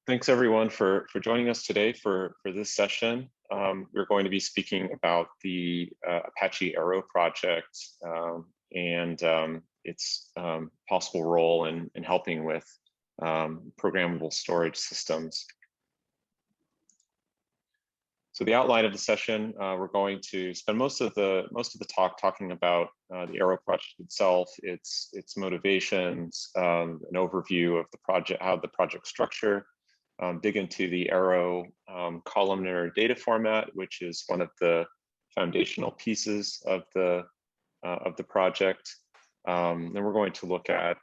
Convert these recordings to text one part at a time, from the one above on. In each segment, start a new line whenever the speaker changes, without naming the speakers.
Thanks everyone for joining us today for this session. We're going to be speaking about the Apache Arrow project and its possible role in helping with programmable storage systems. So the outline of the session, we're going to spend most of the talk talking about the Arrow project itself, its motivations, an overview of the project, how the project structure. Dig into the Arrow columnar data format, which is one of the foundational pieces of the project. Then we're going to look at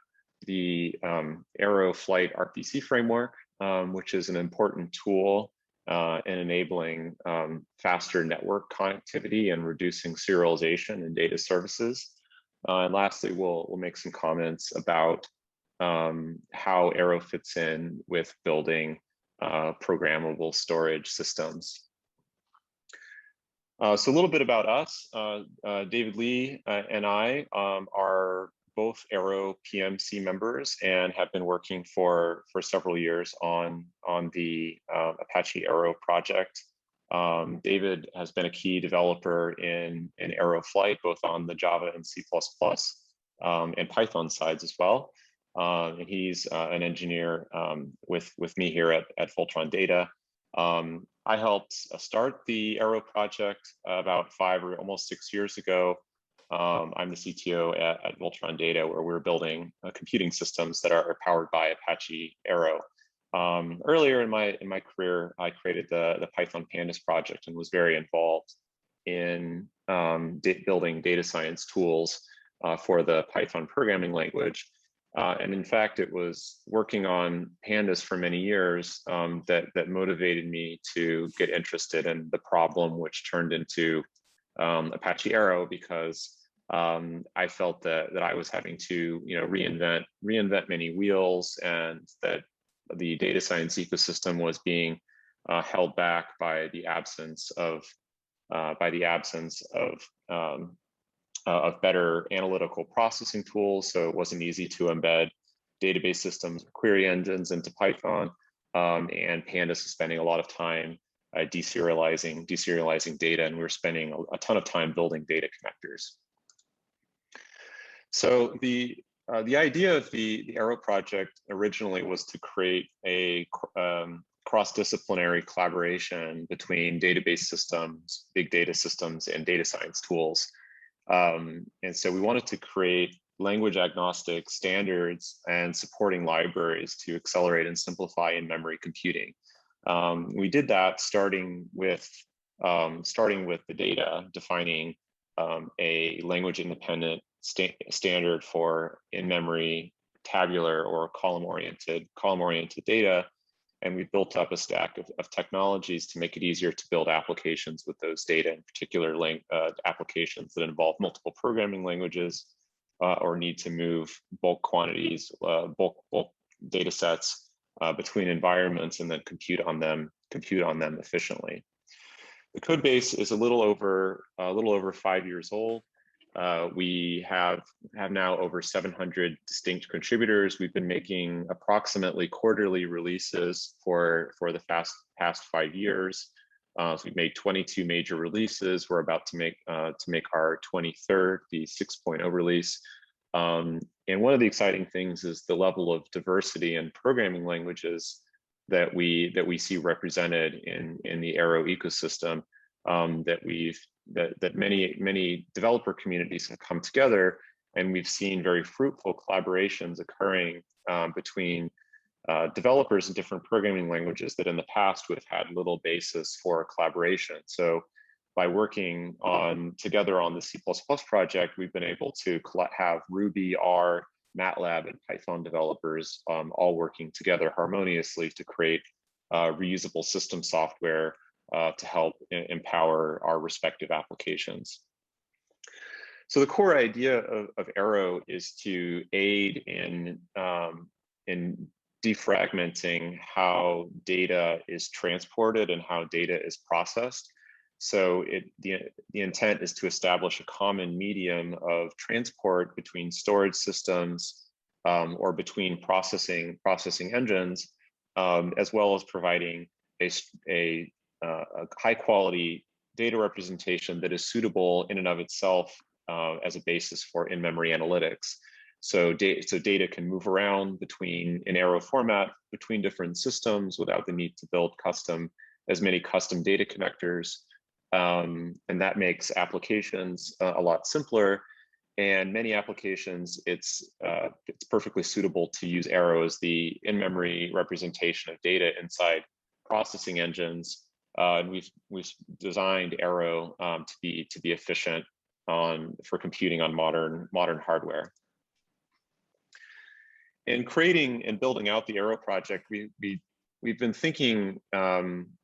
the Aeroflight RPC framework, which is an important tool in enabling faster network connectivity and reducing serialization in data services. And lastly, we'll make some comments about how Arrow fits in with building programmable storage systems. So a little bit about us. David Lee and I are both Arrow PMC members and have been working for several years on the Apache Arrow project. David has been a key developer in Aeroflight, both on the Java and C++ and Python sides as well. And he's an engineer with me here at Voltron Data. I helped start the Arrow project about 5 or almost 6 years ago. I'm the CTO at Voltron Data, where we're building computing systems that are powered by Apache Arrow. Earlier in my career, I created the Python Pandas project and was very involved in building data science tools for the Python programming language. And in fact, it was working on Pandas for many years that motivated me to get interested in the problem, which turned into Apache Arrow, because I felt that I was having to reinvent many wheels, and that the data science ecosystem was being held back by the absence of better analytical processing tools. So it wasn't easy to embed database systems, query engines into Python, and Pandas is spending a lot of time deserializing data, and we were spending a ton of time building data connectors. So the idea of the Arrow project originally was to create a cross-disciplinary collaboration between database systems, big data systems, and data science tools. And so we wanted to create language agnostic standards and supporting libraries to accelerate and simplify in-memory computing. We did that starting with the data, defining a language independent standard for in-memory tabular or column-oriented data. And we built up a stack of technologies to make it easier to build applications with those data, in particular applications that involve multiple programming languages or need to move bulk quantities, bulk data sets between environments, and then compute on them efficiently. The code base is a little over 5 years old. We have now over 700 distinct contributors. We've been making approximately quarterly releases for the past 5 years. So we've made 22 major releases. We're about to make our 23rd, the 6.0 release. And one of the exciting things is the level of diversity in programming languages that we see represented in the Arrow ecosystem. That many developer communities have come together, and we've seen very fruitful collaborations occurring between developers in different programming languages that in the past would have had little basis for collaboration. So by working together on the C++ project, we've been able to have Ruby, R, MATLAB, and Python developers all working together harmoniously to create reusable system software to help empower our respective applications. So the core idea of Arrow is to aid in defragmenting how data is transported and how data is processed. So the intent is to establish a common medium of transport between storage systems or between processing engines as well as providing a high quality data representation that is suitable in and of itself as a basis for in-memory analytics. So data can move around between an Arrow format between different systems without the need to build as many custom data connectors. And that makes applications a lot simpler. And many applications, it's perfectly suitable to use Arrow as the in-memory representation of data inside processing engines. And we've designed Arrow to be efficient for computing on modern hardware. In creating and building out the Arrow project, we've been thinking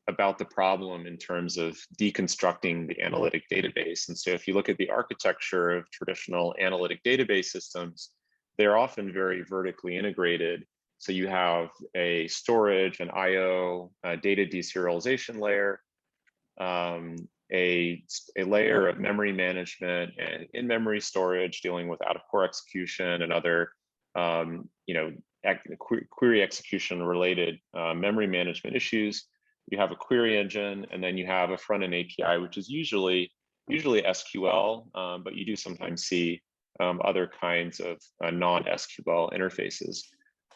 about the problem in terms of deconstructing the analytic database. And so if you look at the architecture of traditional analytic database systems, they're often very vertically integrated. So you have a storage, an IO, a data deserialization layer, a layer of memory management and in-memory storage dealing with out-of-core execution and other query execution related memory management issues. You have a query engine, and then you have a front-end API, which is usually SQL, but you do sometimes see other kinds of non-SQL interfaces.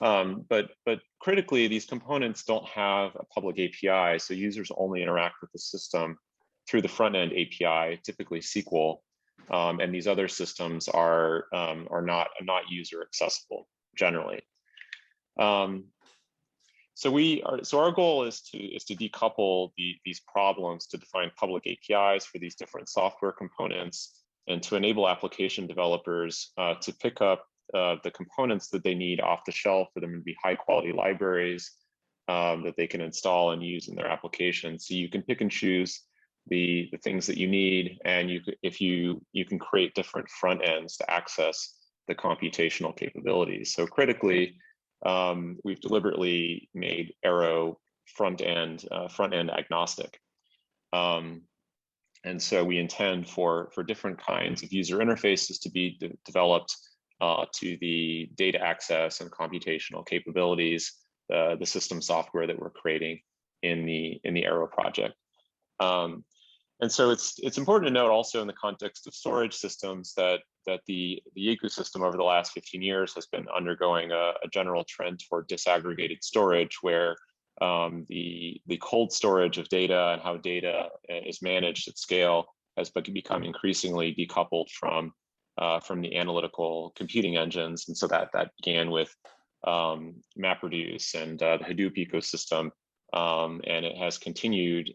But critically, these components don't have a public API, so users only interact with the system through the front-end API, typically SQL, and these other systems are not user accessible generally. So our goal is to decouple these problems to define public APIs for these different software components and to enable application developers to pick up the components that they need off the shelf for them to be high quality libraries that they can install and use in their application. So you can pick and choose the things that you need, and you can create different front ends to access the computational capabilities. So critically, we've deliberately made Arrow front end agnostic. And so we intend for different kinds of user interfaces to be developed to the data access and computational capabilities, the system software that we're creating in the Arrow project. And so it's important to note also in the context of storage systems that the ecosystem over the last 15 years has been undergoing a general trend toward disaggregated storage, where the cold storage of data and how data is managed at scale has become increasingly decoupled from the analytical computing engines. And so that began with MapReduce and the Hadoop ecosystem, and it has continued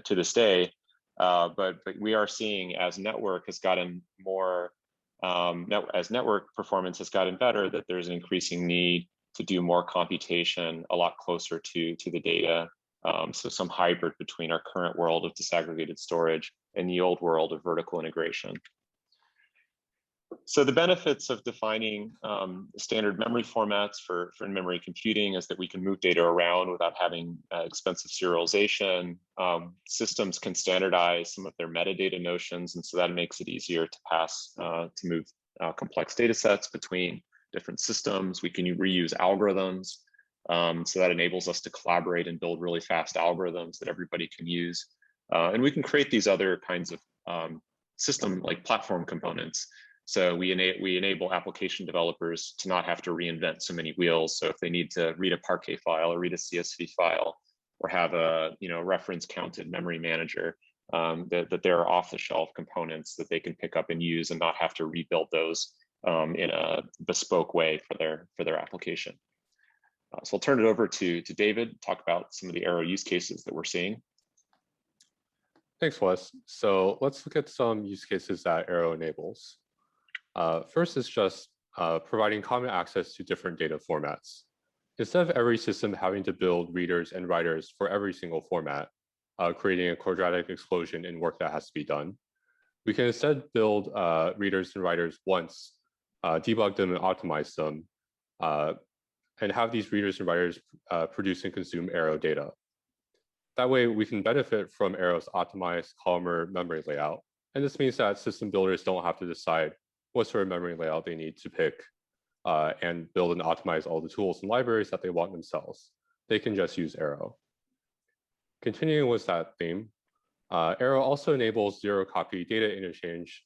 to this day. But we are seeing as network has gotten more, as network performance has gotten better, that there's an increasing need to do more computation a lot closer to the data. So some hybrid between our current world of disaggregated storage and the old world of vertical integration. So the benefits of defining standard memory formats for in-memory computing is that we can move data around without having expensive serialization. Systems can standardize some of their metadata notions, and so that makes it easier to move complex data sets between different systems. We can reuse algorithms, so that enables us to collaborate and build really fast algorithms that everybody can use. And we can create these other kinds of system like platform components. So we enable application developers to not have to reinvent so many wheels. So if they need to read a Parquet file or read a CSV file or have a reference counted memory manager, that there are off-the-shelf components that they can pick up and use and not have to rebuild those in a bespoke way for their application. So I'll turn it over to David to talk about some of the Arrow use cases that we're seeing.
Thanks, Wes. So let's look at some use cases that Arrow enables. First is just providing common access to different data formats. Instead of every system having to build readers and writers for every single format, creating a quadratic explosion in work that has to be done, we can instead build readers and writers once, debug them and optimize them, and have these readers and writers produce and consume Arrow data. That way, we can benefit from Arrow's optimized columnar memory layout. And this means that system builders don't have to decide what sort of memory layout they need to pick and build and optimize all the tools and libraries that they want themselves. they can just use Arrow. Continuing with that theme, Arrow also enables zero-copy data interchange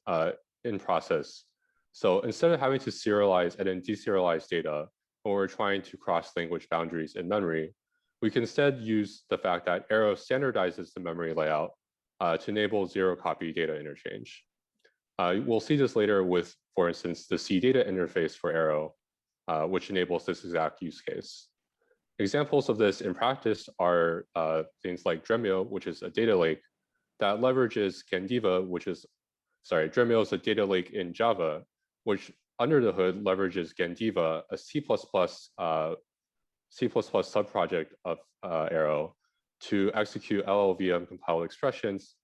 in process. So instead of having to serialize and then deserialize data when we're trying to cross language boundaries in memory, we can instead use the fact that Arrow standardizes the memory layout to enable zero-copy data interchange. We'll see this later with, for instance, the C data interface for Arrow, which enables this exact use case. Examples of this in practice are things like Dremio, which is a data lake that leverages Gendiva, Dremio is a data lake in Java, which under the hood leverages Gendiva, a C++ subproject of Arrow, to execute LLVM compiled expressions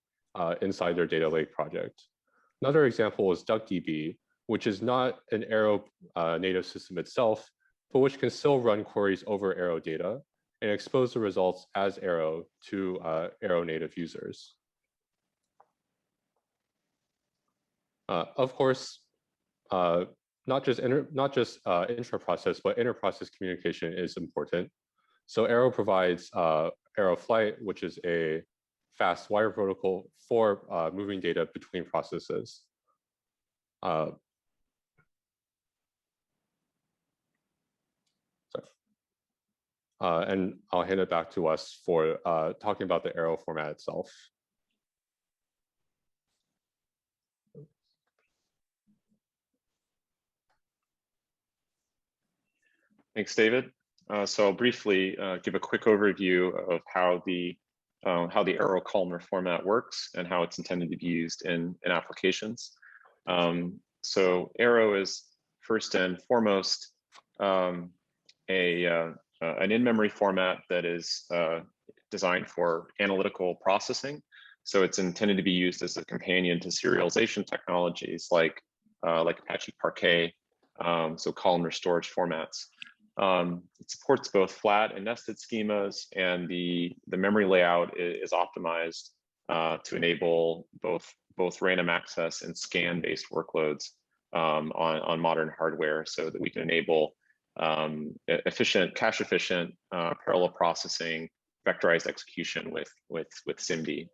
inside their data lake project. Another example is DuckDB, which is not an Arrow native system itself, but which can still run queries over Arrow data and expose the results as Arrow to Arrow native users. Of course, not just intra-process, but inter-process communication is important. So Arrow provides Aeroflight, which is a fast wire protocol for moving data between processes. And I'll hand it back to us for talking about the Arrow format itself.
Thanks, David. So I'll briefly give a quick overview of how the Arrow columnar format works and how it's intended to be used in applications. So Arrow is first and foremost an in-memory format that is designed for analytical processing. So it's intended to be used as a companion to serialization technologies like Apache Parquet, so columnar storage formats. It supports both flat and nested schemas, and the memory layout is optimized to enable both random access and scan-based workloads on modern hardware, so that we can enable cache-efficient parallel processing, vectorized execution with SIMD.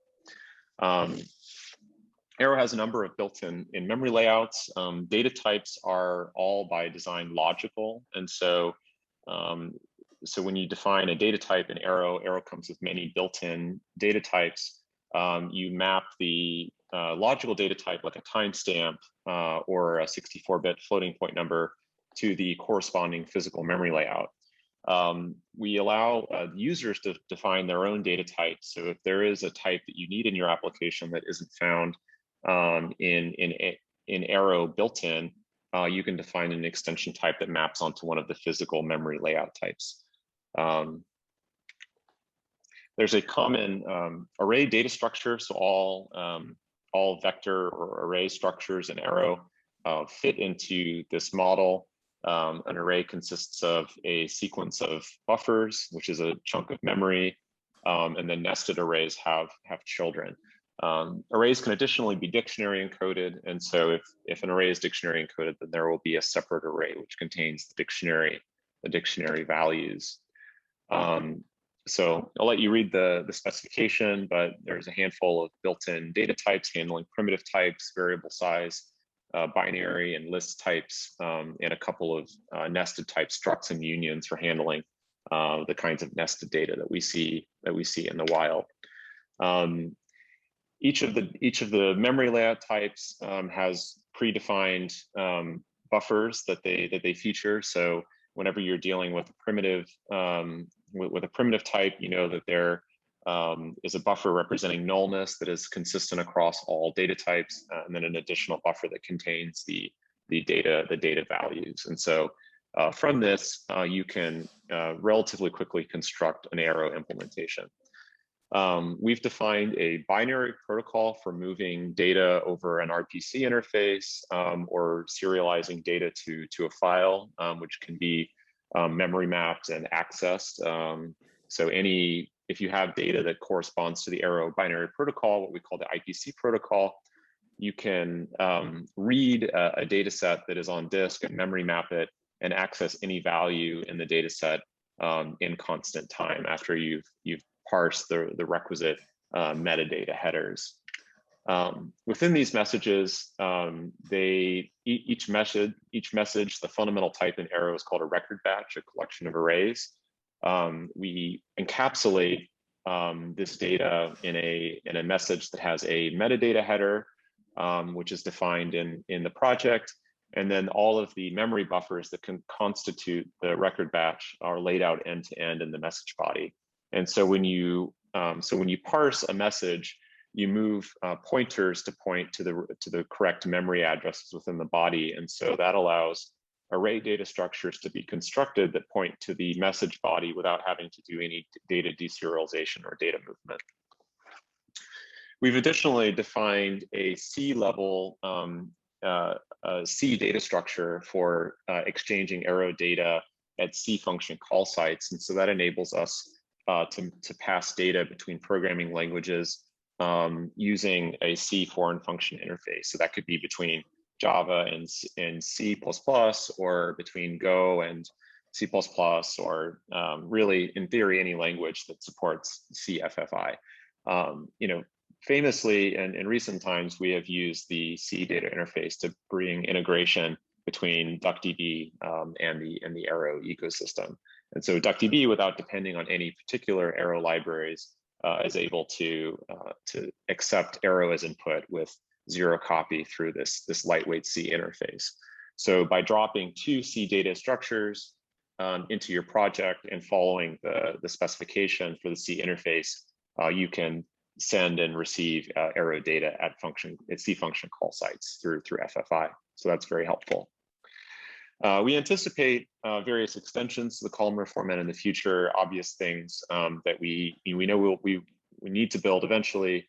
Arrow has a number of built-in memory layouts. Data types are all by design logical, and so when you define a data type in Arrow, Arrow comes with many built-in data types. You map the logical data type, like a timestamp or a 64-bit floating point number, to the corresponding physical memory layout. We allow users to define their own data type. So if there is a type that you need in your application that isn't found in Arrow built-in, you can define an extension type that maps onto one of the physical memory layout types. There's a common array data structure, so all vector or array structures in Arrow fit into this model. An array consists of a sequence of buffers, which is a chunk of memory, and then nested arrays have children. Arrays can additionally be dictionary encoded, and so if an array is dictionary encoded, then there will be a separate array which contains the dictionary values. So I'll let you read the specification, but there's a handful of built-in data types handling primitive types, variable size, binary and list types, and a couple of nested type structs and unions for handling the kinds of nested data that we see in the wild. Each of the memory layout types has predefined buffers that they feature. So whenever you're dealing with a primitive type, you know that there is a buffer representing nullness that is consistent across all data types, and then an additional buffer that contains the data values. And so from this, you can relatively quickly construct an Arrow implementation. We've defined a binary protocol for moving data over an RPC interface or serializing data to a file, which can be memory mapped and accessed. So if you have data that corresponds to the Arrow binary protocol, what we call the IPC protocol, you can read a data set that is on disk and memory map it and access any value in the data set in constant time after you've parsed the requisite metadata headers. Within these messages, each message, the fundamental type in Arrow is called a record batch, a collection of arrays. We encapsulate this data in a message that has a metadata header, which is defined in the project. And then all of the memory buffers that can constitute the record batch are laid out end to end in the message body. And so when you parse a message, you move pointers to point to the correct memory addresses within the body. And so that allows array data structures to be constructed that point to the message body without having to do any data deserialization or data movement. We've additionally defined a C-level C data structure for exchanging Arrow data at C function call sites. And so that enables us to pass data between programming languages using a C foreign function interface. So that could be between Java and C++, or between Go and C++, or really, in theory, any language that supports CFFI. Famously, in recent times, we have used the C data interface to bring integration between DuckDB and the Arrow ecosystem. And so DuckDB, without depending on any particular Arrow libraries, is able to accept Arrow as input with zero copy through this lightweight C interface. So by dropping two C data structures into your project and following the specification for the C interface, you can send and receive Arrow data at C function call sites through FFI. So that's very helpful. We anticipate various extensions to the columnar format in the future, obvious things that we know we need to build eventually,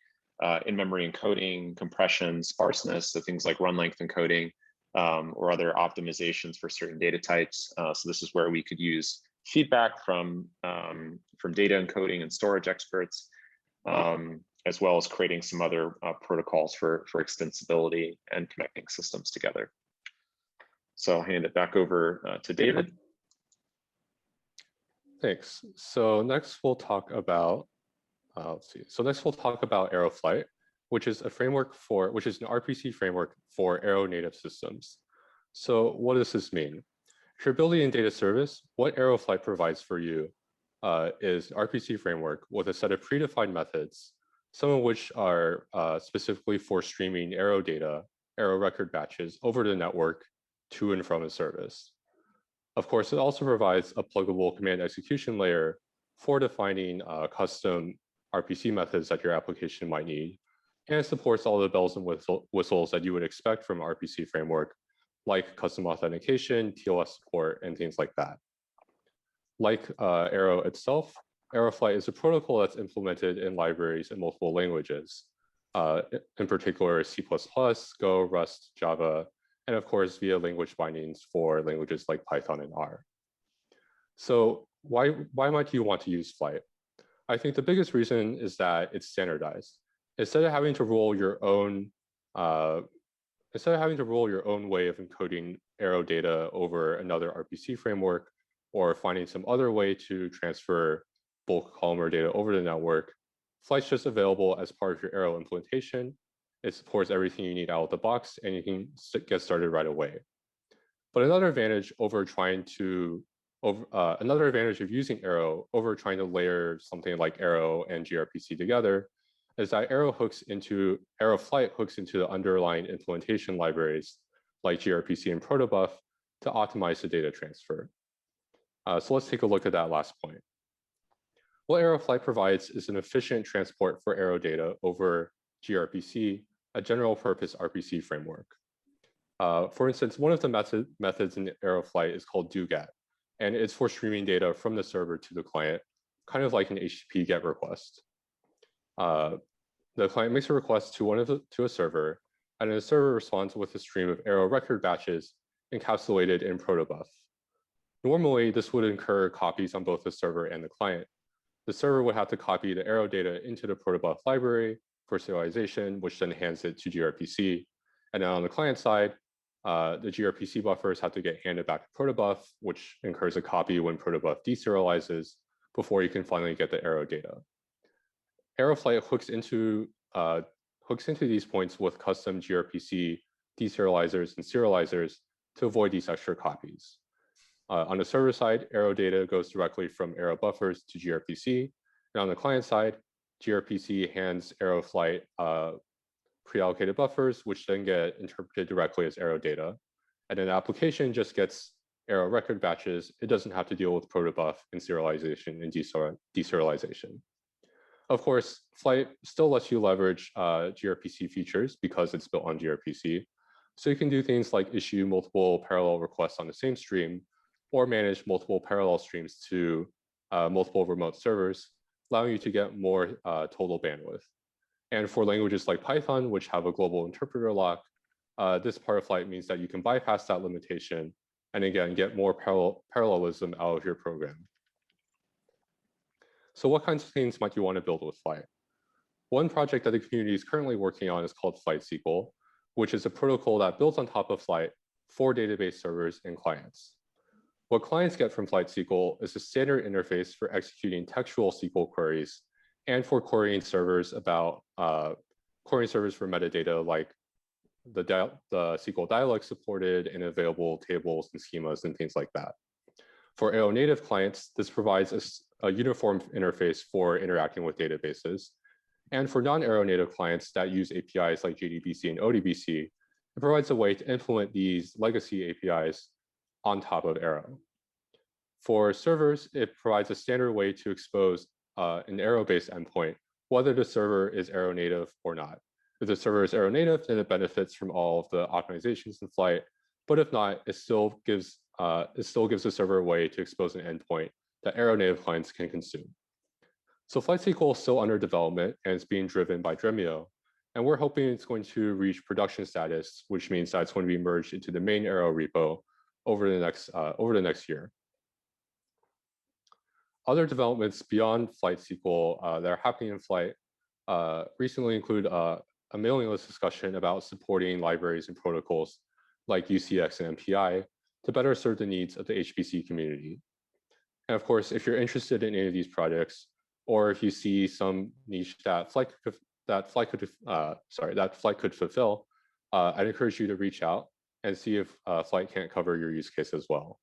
in-memory encoding, compression, sparseness, so things like run length encoding, or other optimizations for certain data types. So this is where we could use feedback from data encoding and storage experts, as well as creating some other protocols for extensibility and connecting systems together. So I'll hand it back over to David.
Thanks. So next we'll talk about, Aeroflight, which is an RPC framework for Aero native systems. So what does this mean? If you're building a data service, what Aeroflight provides for you is an RPC framework with a set of predefined methods, some of which are specifically for streaming Arrow data, Arrow record batches over the network to and from a service. Of course, it also provides a pluggable command execution layer for defining custom RPC methods that your application might need, and it supports all the bells and whistles that you would expect from an RPC framework, like custom authentication, TLS support, and things like that. Like Arrow itself, Aeroflight is a protocol that's implemented in libraries in multiple languages, in particular C++, Go, Rust, Java, and of course via language bindings for languages like Python and R. So why might you want to use Flight? I think the biggest reason is that it's standardized. Instead of having to roll your own way of encoding Arrow data over another RPC framework, or finding some other way to transfer bulk columnar data over the network, Flight's just available as part of your Arrow implementation. It supports everything you need out of the box, and you can get started right away. But another advantage of using Arrow over trying to layer something like Arrow and gRPC together is that Aeroflight hooks into the underlying implementation libraries like gRPC and protobuf to optimize the data transfer. So let's take a look at that last point. What Aeroflight provides is an efficient transport for Arrow data over gRPC, a general purpose RPC framework. For instance, one of the methods in Aeroflight is called doGET, and it's for streaming data from the server to the client, kind of like an HTTP GET request. The client makes a request to a server, and the server responds with a stream of Arrow record batches encapsulated in protobuf. Normally, this would incur copies on both the server and the client. The server would have to copy the Arrow data into the protobuf library for serialization, which then hands it to gRPC. And then on the client side, the gRPC buffers have to get handed back to protobuf, which incurs a copy when protobuf deserializes before you can finally get the Arrow data. Aeroflight hooks into these points with custom gRPC deserializers and serializers to avoid these extra copies. On the server side, Arrow data goes directly from Arrow buffers to gRPC, and on the client side, gRPC hands Aeroflight pre-allocated buffers, which then get interpreted directly as Arrow data. And then the application just gets Arrow record batches. It doesn't have to deal with protobuf and serialization and deserialization. Of course, Flight still lets you leverage gRPC features because it's built on gRPC. So you can do things like issue multiple parallel requests on the same stream or manage multiple parallel streams to multiple remote servers, allowing you to get more total bandwidth. And for languages like Python, which have a global interpreter lock, this part of Flight means that you can bypass that limitation and again, get more parallelism out of your program. So what kinds of things might you want to build with Flight? One project that the community is currently working on is called FlightSQL, which is a protocol that builds on top of Flight for database servers and clients. What clients get from FlightSQL is a standard interface for executing textual SQL queries and for querying servers for metadata like the SQL dialect supported and available tables and schemas and things like that. For Aeronative clients, this provides a uniform interface for interacting with databases. And for non-Aeronative clients that use APIs like JDBC and ODBC, it provides a way to implement these legacy APIs on top of Arrow. For servers, it provides a standard way to expose an Arrow-based endpoint, whether the server is Aeronative or not. If the server is Aeronative, then it benefits from all of the optimizations in Flight. But if not, it still gives the server a way to expose an endpoint that Aeronative clients can consume. So FlightSQL is still under development and it's being driven by Dremio. And we're hoping it's going to reach production status, which means that it's going to be merged into the main Arrow repo over the next year. Other developments beyond FlightSQL that are happening in Flight recently include a mailing list discussion about supporting libraries and protocols like UCX and MPI to better serve the needs of the HPC community. And of course, if you're interested in any of these projects, or if you see some niche that Flight could fulfill, I'd encourage you to reach out and see if Flight can't cover your use case as well.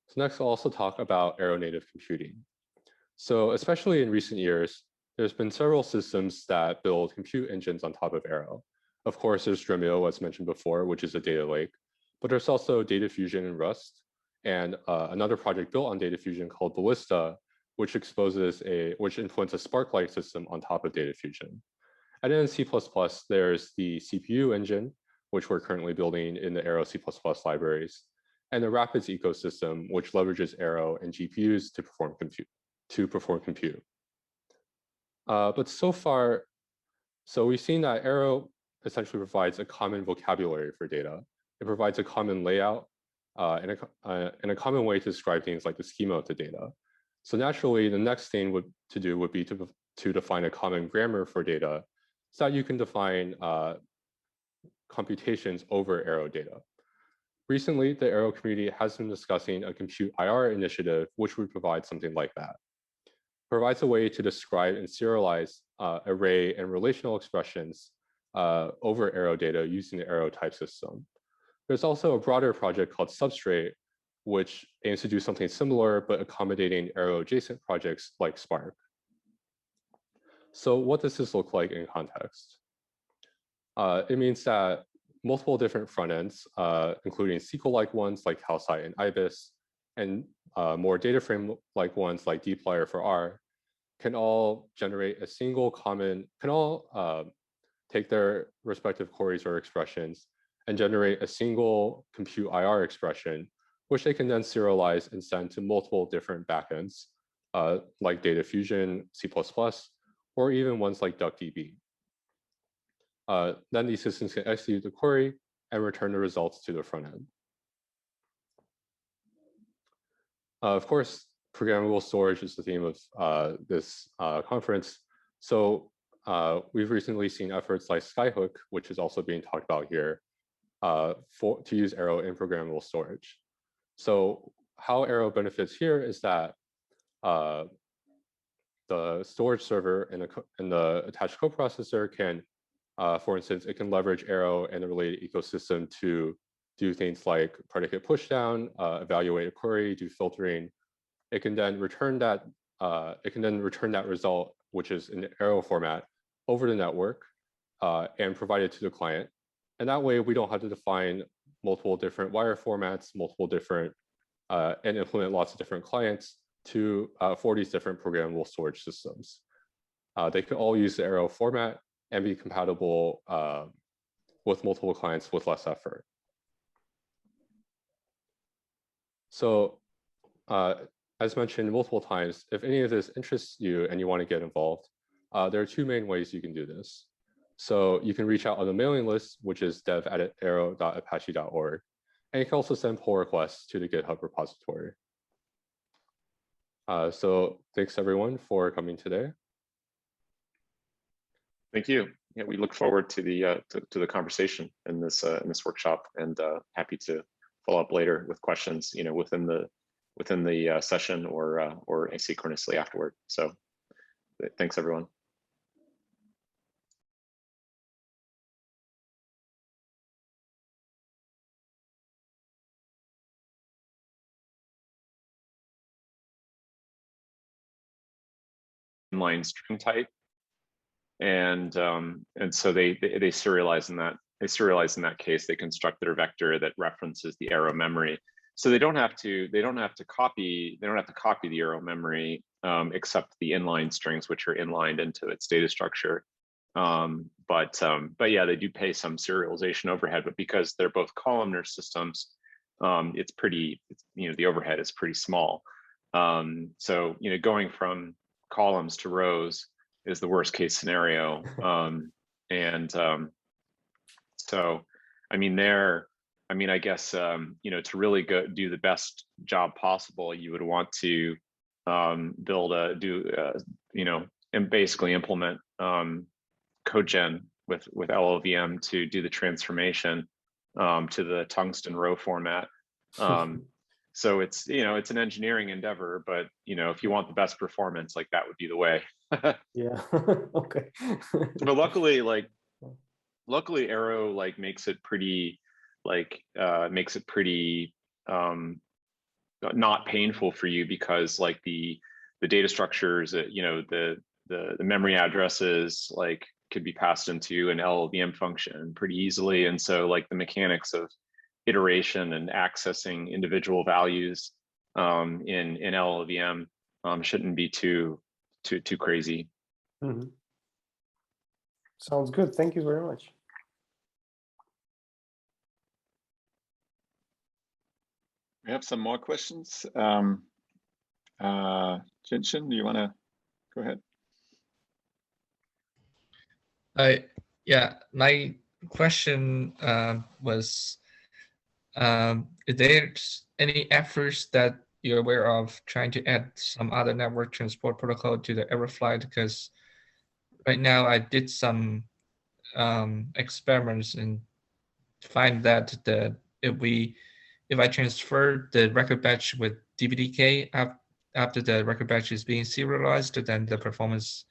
So next, I'll also talk about Aeronative Computing. So especially in recent years, there's been several systems that build compute engines on top of Arrow. Of course, there's Dremio, as mentioned before, which is a data lake, but there's also Data Fusion and Rust, and another project built on Data Fusion called Ballista, which implements a Spark-like system on top of Data Fusion. And then in C++, there's the CPU engine, which we're currently building in the Arrow C++ libraries, and the Rapids ecosystem, which leverages Arrow and GPUs to perform compute. But so far, we've seen that Arrow essentially provides a common vocabulary for data. It provides a common layout and a common way to describe things like the schema of the data. So naturally, the next thing to do would be to define a common grammar for data so that you can define computations over Arrow data. Recently, the Arrow community has been discussing a Compute IR initiative, which would provide something like that. It provides a way to describe and serialize array and relational expressions over Arrow data using the Arrow type system. There's also a broader project called Substrate, which aims to do something similar, but accommodating Arrow adjacent projects like Spark. So what does this look like in context? It means that multiple different front ends, including SQL-like ones like Calcite and IBIS, and more data frame-like ones like dplyr for R, can all generate a single common, take their respective queries or expressions and generate a single compute IR expression, which they can then serialize and send to multiple different backends, like Data Fusion, C++, or even ones like DuckDB. Then these systems can execute the query and return the results to the front end. Of course, programmable storage is the theme of this conference. So we've recently seen efforts like Skyhook, which is also being talked about here, to use Arrow in programmable storage. So how Arrow benefits here is that the storage server in the attached coprocessor can, for instance, it can leverage Arrow and the related ecosystem to do things like predicate pushdown, evaluate a query, do filtering. It can then return that result, which is in Arrow format, over the network and provide it to the client. And that way, we don't have to define multiple different wire formats, and implement lots of different clients for these different programmable storage systems. They can all use the Arrow format and be compatible with multiple clients with less effort. So as mentioned multiple times, if any of this interests you and you want to get involved, there are two main ways you can do this. So you can reach out on the mailing list, which is dev@arrow.apache.org. And you can also send pull requests to the GitHub repository. So thanks everyone for coming today.
Thank you. Yeah, we look forward to the conversation in this workshop, and happy to follow up later with questions, within the session or asynchronously afterward. So thanks everyone. Inline string type, and so they serialize in that. They serialize in that case. They construct their vector that references the Arrow memory, so they don't have to copy the Arrow memory except the inline strings, which are inlined into its data structure. But yeah, they do pay some serialization overhead. But because they're both columnar systems, the overhead is pretty small. So going from columns to rows is the worst case scenario. So I guess to really do the best job possible, you would want to and basically implement CodeGen with LLVM to do the transformation to the tungsten row format. So it's an engineering endeavor, but if you want the best performance, like that would be the way.
Yeah. Okay.
But luckily Arrow makes it pretty not painful for you, because the data structures, the memory addresses could be passed into an LLVM function pretty easily, and so the mechanics of iteration and accessing individual values in LLVM shouldn't be too crazy.
Mm-hmm. Sounds good. Thank you very much.
We have some more questions. Jinshin, do you want to go ahead?
Yeah, my question was, is there any efforts that you're aware of trying to add some other network transport protocol to the Aeroflight? Because right now I did some experiments and find that if I transfer the record batch with DPDK after the record batch is being serialized, then the performance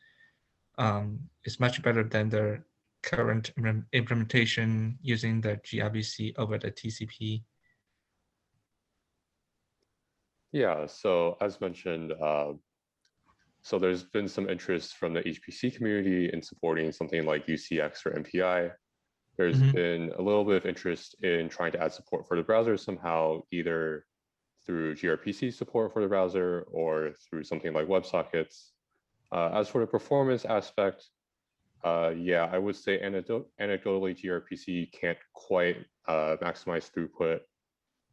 is much better than the current implementation using the gRPC over the TCP.
Yeah, so as mentioned, so there's been some interest from the HPC community in supporting something like UCX or MPI. There's been a little bit of interest in trying to add support for the browser somehow, either through gRPC support for the browser or through something like WebSockets. As for the performance aspect, yeah, I would say anecdotally gRPC can't quite maximize throughput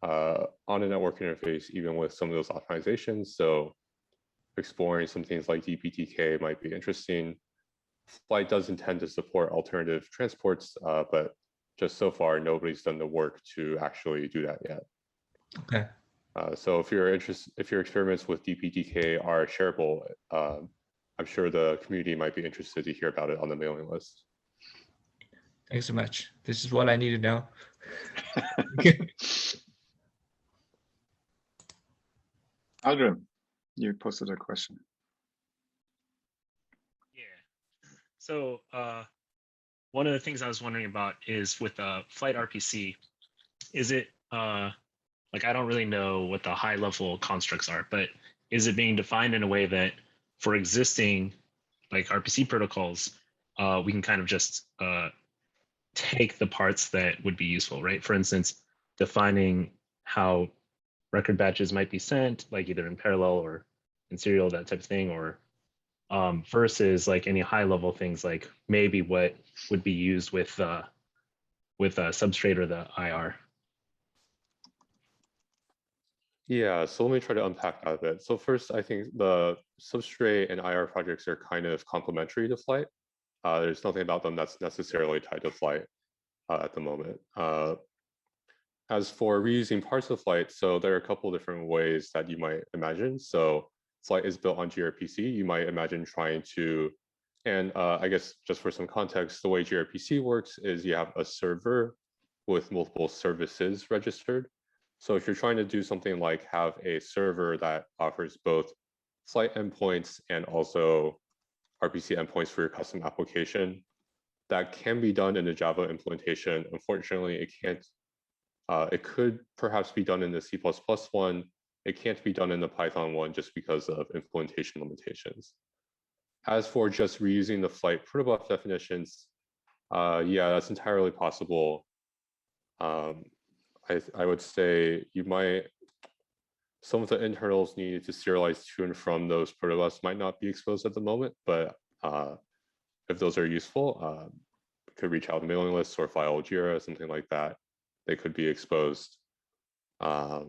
on a network interface, even with some of those optimizations. So exploring some things like DPTK might be interesting. Flight does intend to support alternative transports, but just so far, nobody's done the work to actually do that yet.
Okay.
So if your experiments with DPTK are shareable, I'm sure the community might be interested to hear about it on the mailing list.
Thanks so much. This is what I need to know.
Aldrin, you posted a question.
Yeah. So one of the things I was wondering about is with flight RPC, is it like, I don't really know what the high level constructs are, but is it being defined in a way that for existing like RPC protocols, we can kind of just take the parts that would be useful, right? For instance, defining how record batches might be sent, like either in parallel or in serial, that type of thing, or versus like any high level things like maybe what would be used with substrate or the IR.
Yeah, so let me try to unpack that a bit. So first, I think the substrate and IR projects are kind of complementary to Flight. There's nothing about them that's necessarily tied to Flight at the moment. As for reusing parts of Flight, so there are a couple of different ways that you might imagine. So Flight is built on gRPC. You might imagine trying to, and I guess just for some context, the way gRPC works is you have a server with multiple services registered. So if you're trying to do something like have a server that offers both Flight endpoints and also RPC endpoints for your custom application, that can be done in the Java implementation. Unfortunately, it can't. It could perhaps be done in the C++ one. It can't be done in the Python one just because of implementation limitations. As for just reusing the Flight protobuf definitions, yeah, that's entirely possible. I would say you might, some of the internals needed to serialize to and from those protobufs might not be exposed at the moment, but if those are useful, could reach out to mailing lists or file Jira, something like that. They could be exposed. Yeah,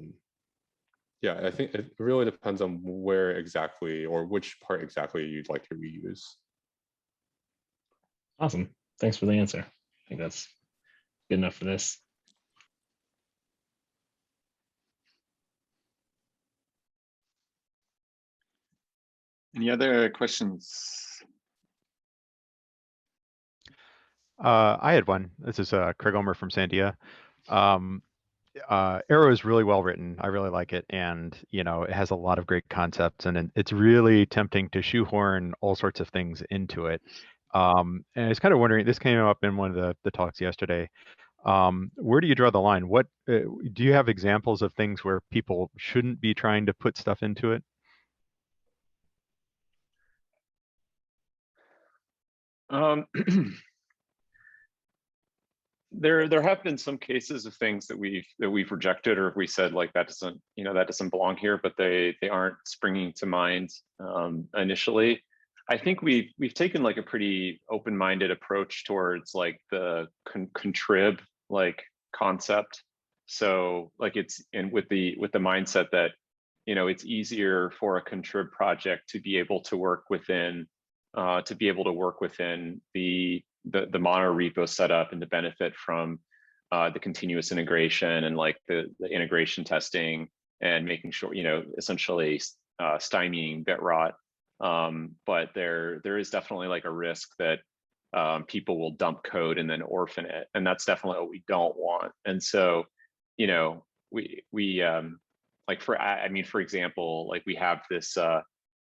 I think it really depends on where exactly or which part exactly you'd like to reuse.
Awesome. Thanks for the answer. I think that's good enough for this.
Any other questions?
I had one. This is Craig Omer from Sandia. Arrow is really well written. I really like it, and you know, it has a lot of great concepts, and it's really tempting to shoehorn all sorts of things into it. And I was kind of wondering. This came up in one of the talks yesterday. Where do you draw the line? What do you have examples of things where people shouldn't be trying to put stuff into it?
There have been some cases of things that we've rejected, or if we said like that doesn't belong here, but they aren't springing to mind initially. I think we've taken like a pretty open-minded approach towards like the contrib like concept. So like it's with the mindset that it's easier for a contrib project to be able to work within the mono repo setup and to benefit from the continuous integration and like the integration testing and making sure, essentially stymieing bit rot. But there is definitely like a risk that people will dump code and then orphan it. And that's definitely what we don't want. And so, we like for example, like we have this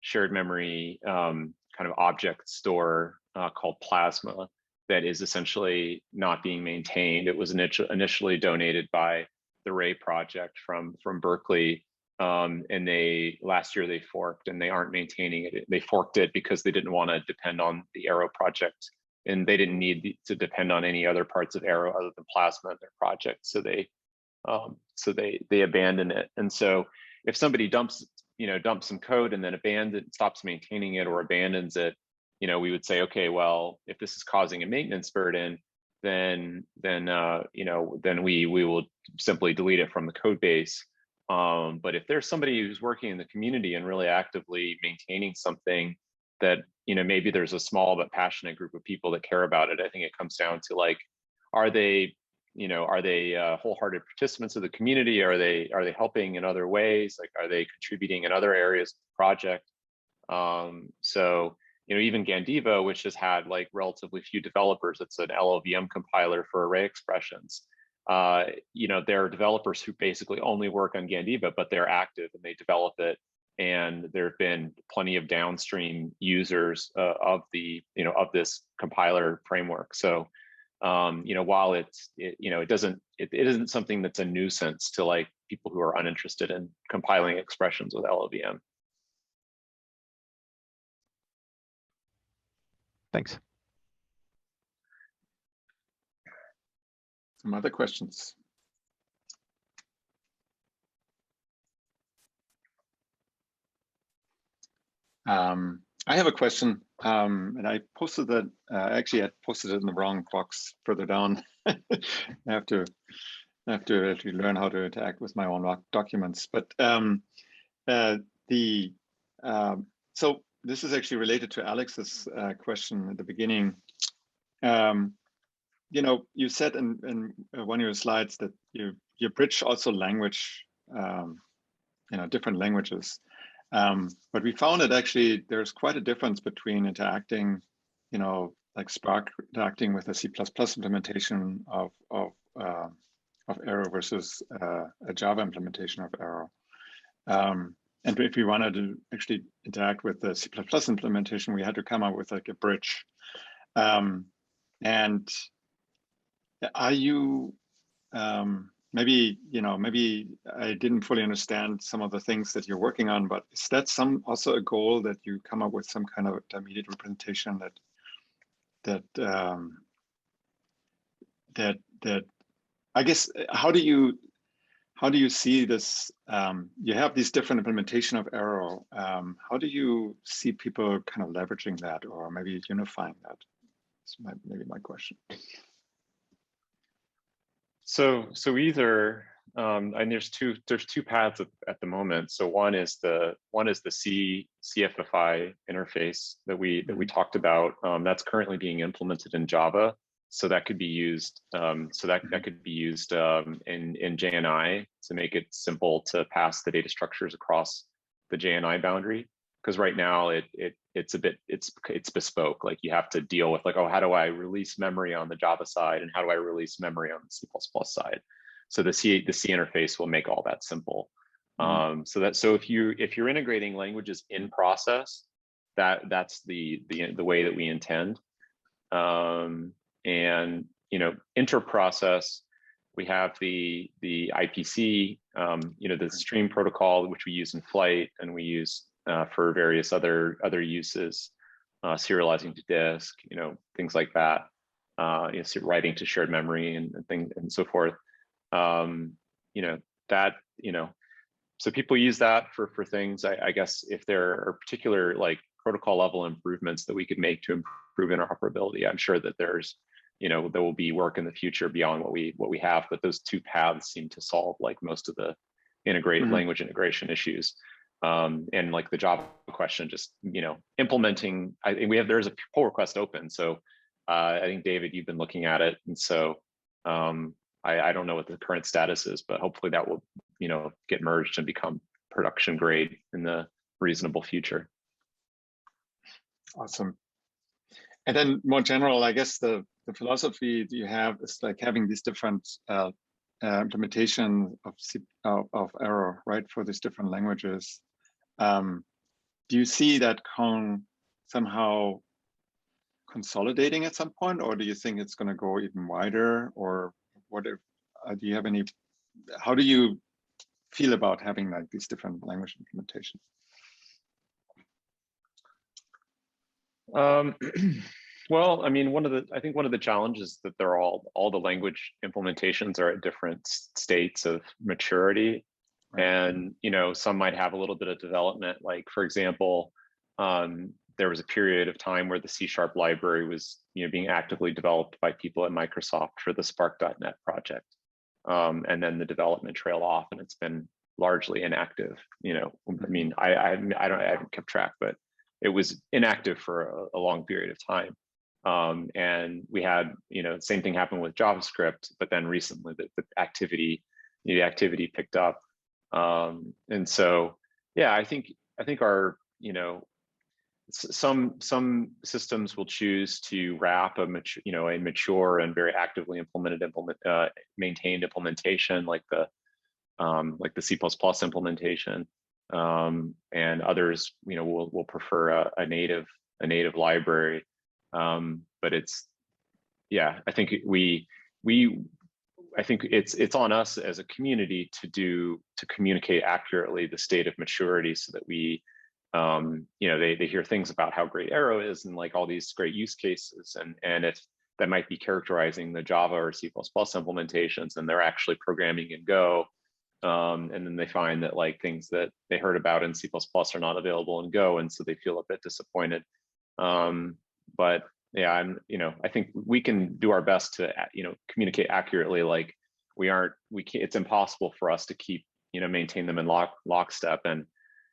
shared memory kind of object store called Plasma that is essentially not being maintained. It was initially donated by the Ray project from Berkeley, and last year they forked and they aren't maintaining it. They forked it because they didn't want to depend on the Arrow project, and they didn't need to depend on any other parts of Arrow other than Plasma in their project. So they abandoned it. And so if somebody dumps some code and then stops maintaining it or abandons it, we would say, okay, well, if this is causing a maintenance burden, then we will simply delete it from the code base. But if there's somebody who's working in the community and really actively maintaining something that, maybe there's a small but passionate group of people that care about it, I think it comes down to like, are they wholehearted participants of the community? Are they helping in other ways? Like, are they contributing in other areas of the project? So even Gandiva, which has had like relatively few developers, it's an LLVM compiler for array expressions. There are developers who basically only work on Gandiva, but they're active and they develop it. And there have been plenty of downstream users of this compiler framework. So, while it isn't something that's a nuisance to like people who are uninterested in compiling expressions with LLVM.
Thanks.
Some other questions? I have a question, and I posted that. Actually, I posted it in the wrong box further down. I have to actually learn how to interact with my own documents. But so this is actually related to Alex's question at the beginning. You said in one of your slides that you bridge also language, different languages. But we found that actually there's quite a difference between interacting, like Spark interacting with a C++ implementation of Arrow versus a Java implementation of Arrow. And if we wanted to actually interact with the C++ implementation, we had to come up with like a bridge. And are you, maybe I didn't fully understand some of the things that you're working on, but is that also a goal that you come up with some kind of intermediate representation that I guess, how do you see this? You have these different implementation of Arrow. How do you see people kind of leveraging that, or maybe unifying that? That's maybe my question.
So either, and there's two paths at the moment. So one is the CFFI interface that we talked about. That's currently being implemented in Java. So that could be used. In JNI to make it simple to pass the data structures across the JNI boundary. Because right now it's bespoke. Like you have to deal with like, oh, how do I release memory on the Java side, and how do I release memory on the C++ side? So the C interface will make all that simple. So if you're integrating languages in process, that's the way that we intend. And inter-process, we have the IPC, the stream protocol, which we use in flight, and we use for various other uses, serializing to disk, things like that, writing to shared memory and things and so forth. So people use that for things. I guess if there are particular like protocol level improvements that we could make to improve interoperability, I'm sure that there will be work in the future beyond what we have. But those two paths seem to solve like most of the language integration issues. And like the Java question, just implementing. I think there's a pull request open. So I think David, you've been looking at it, and so I don't know what the current status is, but hopefully that will get merged and become production grade in the reasonable future.
Awesome. And then more general, I guess the philosophy you have is like having these different implementation of Arrow, right, for these different languages. Do you see that somehow consolidating at some point, or do you think it's going to go even wider, or what? Do you have any? How do you feel about having like these different language implementations?
Well, I mean, I think one of the challenges that they're all the language implementations are at different states of maturity. Right. And, some might have a little bit of development. Like, for example, there was a period of time where the C# library was, being actively developed by people at Microsoft for the Spark.NET project. And then the development trailed off, and it's been largely inactive. I mean, I haven't kept track, but it was inactive for a long period of time. And we had, same thing happened with JavaScript, but then recently the activity picked up. And so, yeah, I think our, some systems will choose to wrap a mature and very actively maintained implementation like the C++ implementation, and others will prefer a native library. But it's, yeah, I think I think it's on us as a community to communicate accurately the state of maturity, so that we they hear things about how great Arrow is and like all these great use cases, and if that might be characterizing the Java or C++ implementations, and they're actually programming in Go, and then they find that like things that they heard about in C++ are not available in Go, and so they feel a bit disappointed. But yeah, I think we can do our best to communicate accurately. Like it's impossible for us to keep maintain them in lockstep, and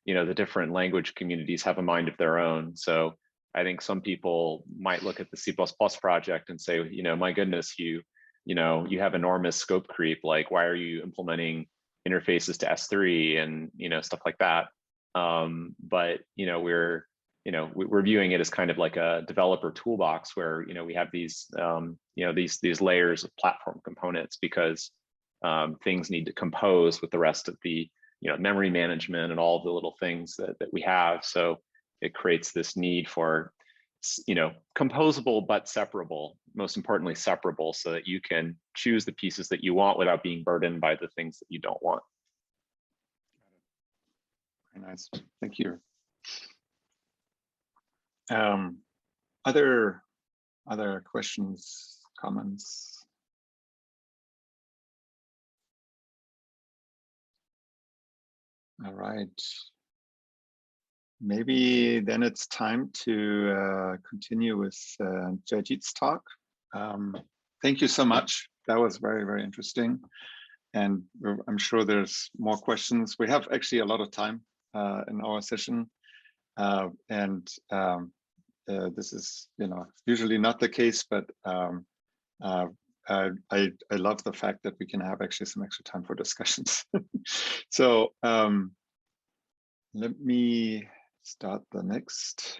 the different language communities have a mind of their own. So I think some people might look at the C++ project and say, my goodness, you have enormous scope creep. Like, why are you implementing interfaces to S3 and stuff like that? But we're viewing it as kind of like a developer toolbox where we have these these layers of platform components, because things need to compose with the rest of the memory management and all of the little things that we have. So it creates this need for composable but separable, most importantly separable, so that you can choose the pieces that you want without being burdened by the things that you don't want.
Very nice, thank you. Other questions, comments? All right. Maybe then it's time to continue with Jayjeet's talk. Thank you so much. That was very, very interesting. And I'm sure there's more questions. We have actually a lot of time in our session. This is usually not the case, but I love the fact that we can have actually some extra time for discussions. So let me start the next,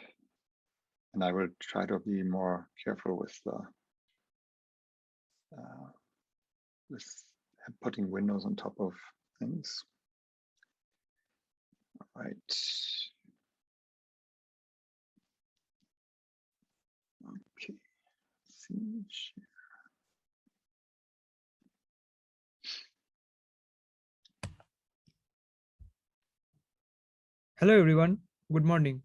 and I will try to be more careful with putting windows on top of things. All right. Okay. See, share.
Hello everyone, good morning.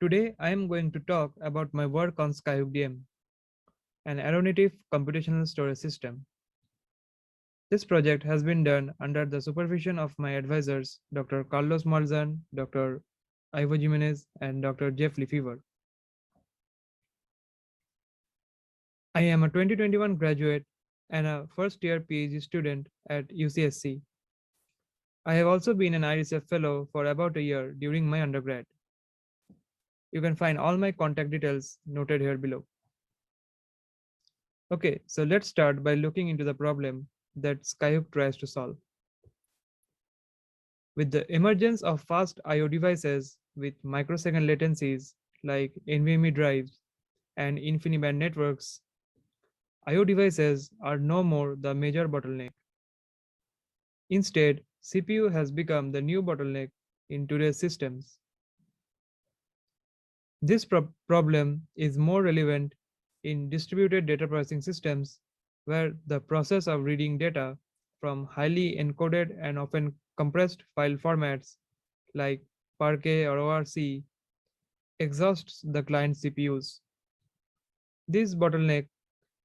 Today I am going to talk about my work on Skyhook DM, an Aeronative Computational Storage system. This project has been done under the supervision of my advisors, Dr. Carlos Maltzahn, Dr. Ivo Jimenez, and Dr. Jeff Lefevre. I am a 2021 graduate and a first-year PhD student at UCSC. I have also been an IRISF fellow for about a year during my undergrad. You can find all my contact details noted here below. Okay, so let's start by looking into the problem that Skyhook tries to solve. With the emergence of fast I/O devices with microsecond latencies like NVMe drives and InfiniBand networks, I/O devices are no more the major bottleneck. Instead, CPU has become the new bottleneck in today's systems. This problem is more relevant in distributed data processing systems, where the process of reading data from highly encoded and often compressed file formats like Parquet or ORC exhausts the client CPUs. This bottleneck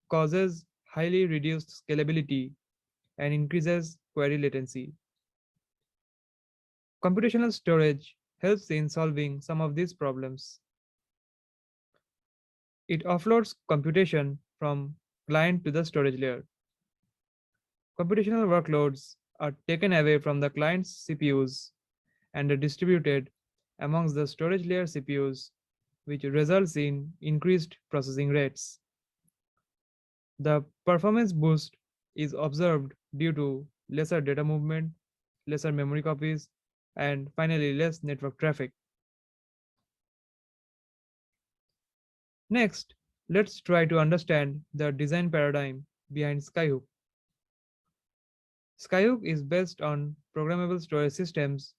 causes highly reduced scalability and increases query latency. Computational storage helps in solving some of these problems. It offloads computation from client to the storage layer. Computational workloads are taken away from the client's CPUs and are distributed amongst the storage layer CPUs, which results in increased processing rates. The performance boost is observed due to lesser data movement, lesser memory copies, and finally less network traffic. Next, let's try to understand the design paradigm behind Skyhook. Skyhook is based on programmable storage systems,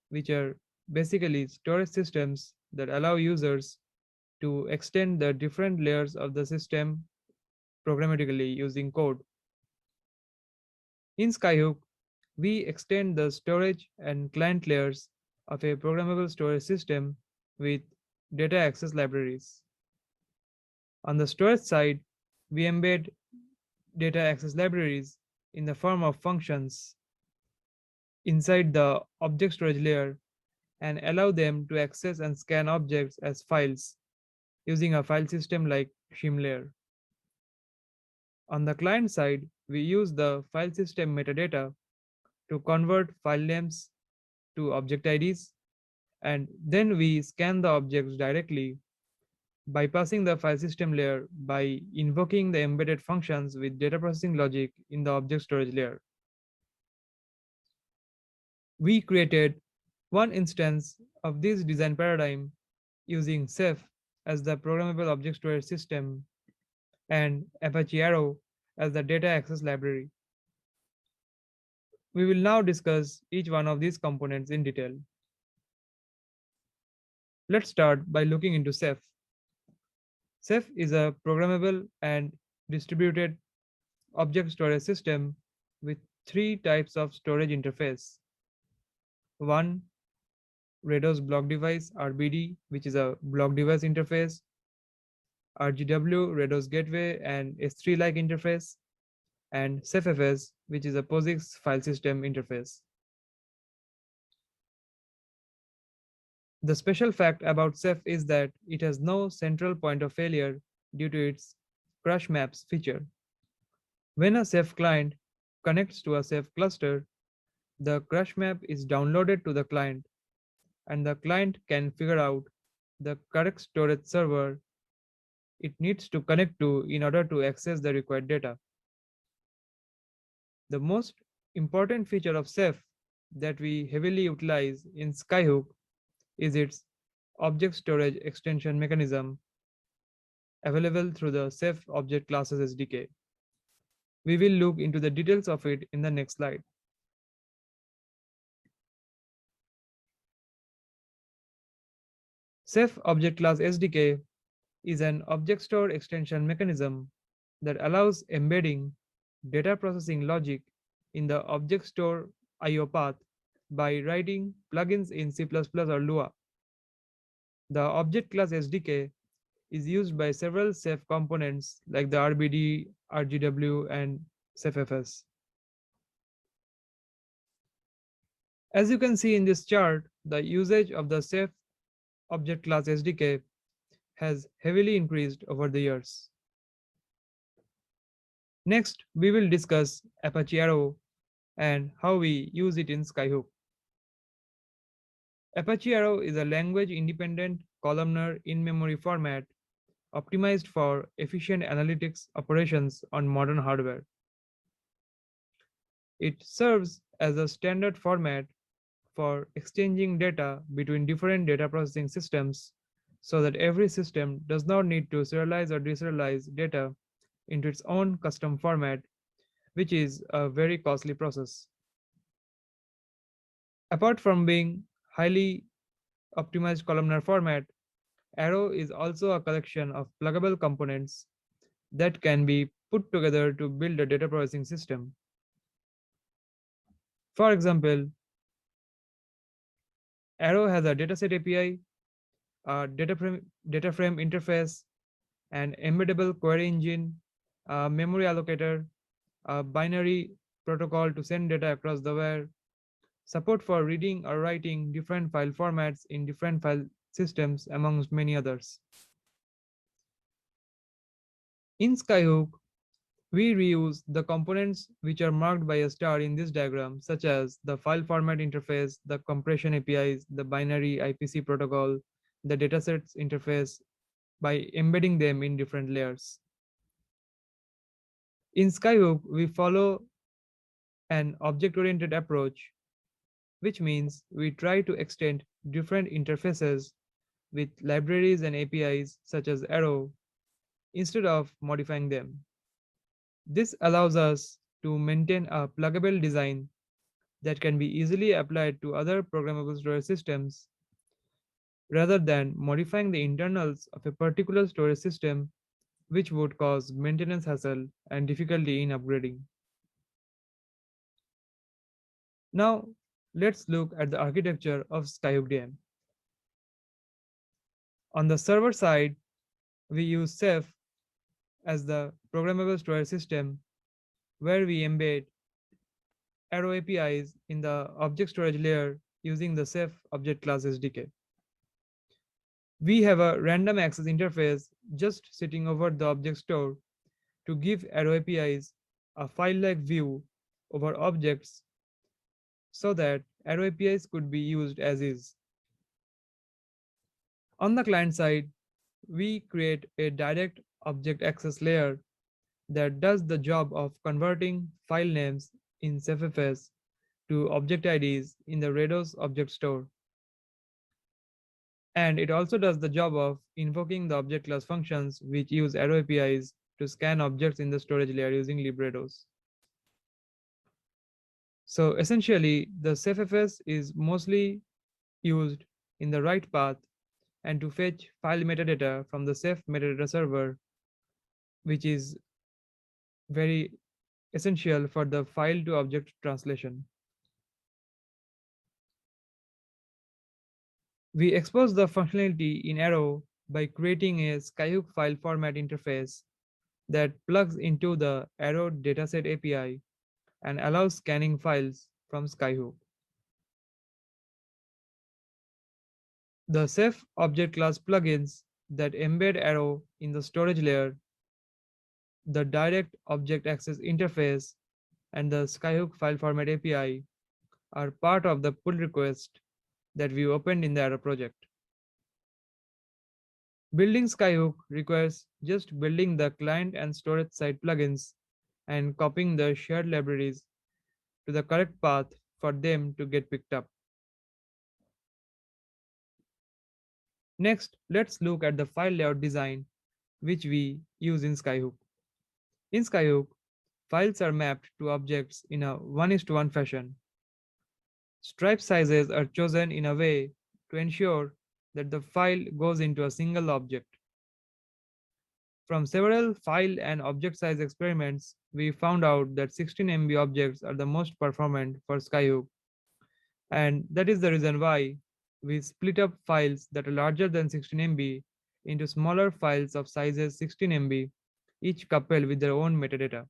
which are basically storage systems that allow users to extend the different layers of the system programmatically using code. In Skyhook, we extend the storage and client layers of a programmable storage system with data access libraries. On the storage side, we embed data access libraries in the form of functions inside the object storage layer and allow them to access and scan objects as files using a file system like shim layer. On the client side, we use the file system metadata to convert file names to object IDs, and then we scan the objects directly, bypassing the file system layer by invoking the embedded functions with data processing logic in the object storage layer. We created one instance of this design paradigm using Ceph as the programmable object storage system and Apache Arrow as the data access library. We will now discuss each one of these components in detail. Let's start by looking into Ceph. Ceph is a programmable and distributed object storage system with three types of storage interface. One, Rados block device RBD, which is a block device interface, RGW, Rados gateway, and S3-like interface, and CephFS, which is a POSIX file system interface. The special fact about Ceph is that it has no central point of failure due to its crush maps feature. When a Ceph client connects to a Ceph cluster, the crush map is downloaded to the client, and the client can figure out the correct storage server it needs to connect to in order to access the required data. The most important feature of Ceph that we heavily utilize in Skyhook is its object storage extension mechanism available through the Ceph object classes SDK. We will look into the details of it in the next slide. Ceph object class SDK is an object store extension mechanism that allows embedding data processing logic in the object store IO path by writing plugins in C++ or Lua. The object class SDK is used by several Ceph components like the RBD, RGW, and CephFS. As you can see in this chart, the usage of the Ceph object class SDK has heavily increased over the years. Next, we will discuss Apache Arrow and how we use it in Skyhook. Apache Arrow is a language-independent columnar in-memory format optimized for efficient analytics operations on modern hardware. It serves as a standard format for exchanging data between different data processing systems so that every system does not need to serialize or deserialize data into its own custom format, which is a very costly process. Apart from being highly optimized columnar format, Arrow is also a collection of pluggable components that can be put together to build a data processing system. For example, Arrow has a dataset API, a data frame interface, an embeddable query engine, a memory allocator, a binary protocol to send data across the wire, support for reading or writing different file formats in different file systems, amongst many others. In Skyhook, we reuse the components which are marked by a star in this diagram, such as the file format interface, the compression APIs, the binary IPC protocol, the datasets interface, by embedding them in different layers. In Skyhook, we follow an object-oriented approach, which means we try to extend different interfaces with libraries and APIs such as Arrow instead of modifying them. This allows us to maintain a pluggable design that can be easily applied to other programmable storage systems rather than modifying the internals of a particular storage system, which would cause maintenance hassle and difficulty in upgrading. Now, let's look at the architecture of Skyhook DM. On the server side, we use Ceph as the programmable storage system, where we embed Arrow APIs in the object storage layer using the Ceph object class SDK. We have a random access interface just sitting over the object store to give Arrow APIs a file-like view over objects so that Arrow APIs could be used as is. On the client side, we create a direct object access layer that does the job of converting file names in CephFS to object IDs in the Rados object store. And it also does the job of invoking the object class functions which use Arrow APIs to scan objects in the storage layer using librados. So essentially, the CephFS is mostly used in the write path and to fetch file metadata from the Ceph metadata server, which is very essential for the file to object translation. We expose the functionality in Arrow by creating a Skyhook file format interface that plugs into the Arrow dataset API and allows scanning files from Skyhook. The Ceph object class plugins that embed Arrow in the storage layer, the direct object access interface, and the Skyhook file format API are part of the pull request that we opened in the Arrow project. Building Skyhook requires just building the client and storage side plugins and copying the shared libraries to the correct path for them to get picked up. Next, let's look at the file layout design which we use in Skyhook. In Skyhook, files are mapped to objects in a 1:1 fashion. Stripe sizes are chosen in a way to ensure that the file goes into a single object. From several file and object size experiments, we found out that 16 MB objects are the most performant for Skyhook. And that is the reason why we split up files that are larger than 16 MB into smaller files of sizes 16 MB, each coupled with their own metadata.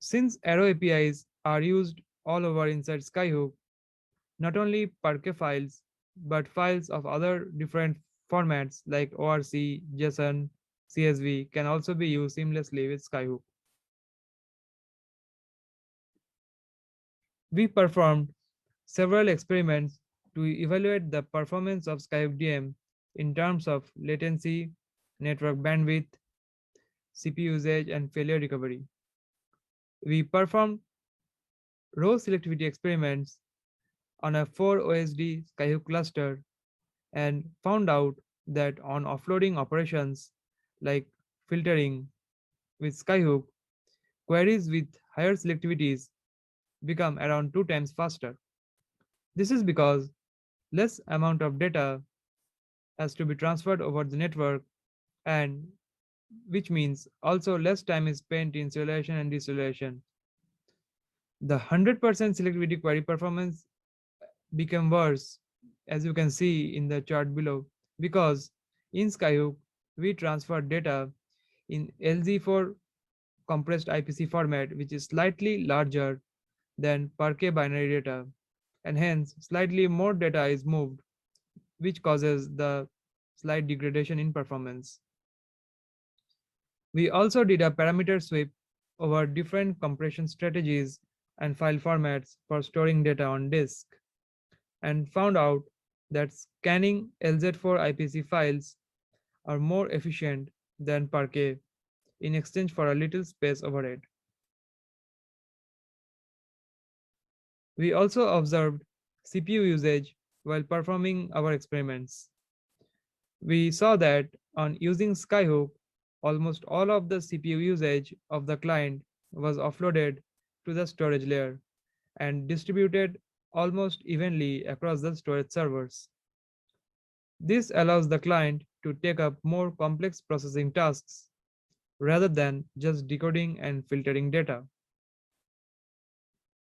Since Arrow APIs are used all over inside Skyhook, not only Parquet files, but files of other different formats like ORC, JSON, CSV can also be used seamlessly with Skyhook. We performed several experiments to evaluate the performance of Skyhook DM in terms of latency, network bandwidth, CPU usage, and failure recovery. We performed row selectivity experiments on a 4 OSD Skyhook cluster and found out that on offloading operations like filtering with Skyhook, queries with higher selectivities become around 2 times faster. This is because less amount of data has to be transferred over the network, and which means also less time is spent in serialization and deserialization. The 100% selectivity query performance became worse, as you can see in the chart below, because in Skyhook, we transfer data in LZ4 compressed IPC format, which is slightly larger than Parquet binary data, and hence slightly more data is moved, which causes the slight degradation in performance. We also did a parameter sweep over different compression strategies and file formats for storing data on disk, and found out that scanning LZ4 IPC files are more efficient than Parquet in exchange for a little space overhead. We also observed CPU usage while performing our experiments. We saw that on using Skyhook, almost all of the CPU usage of the client was offloaded to the storage layer and distributed almost evenly across the storage servers. This allows the client to take up more complex processing tasks rather than just decoding and filtering data.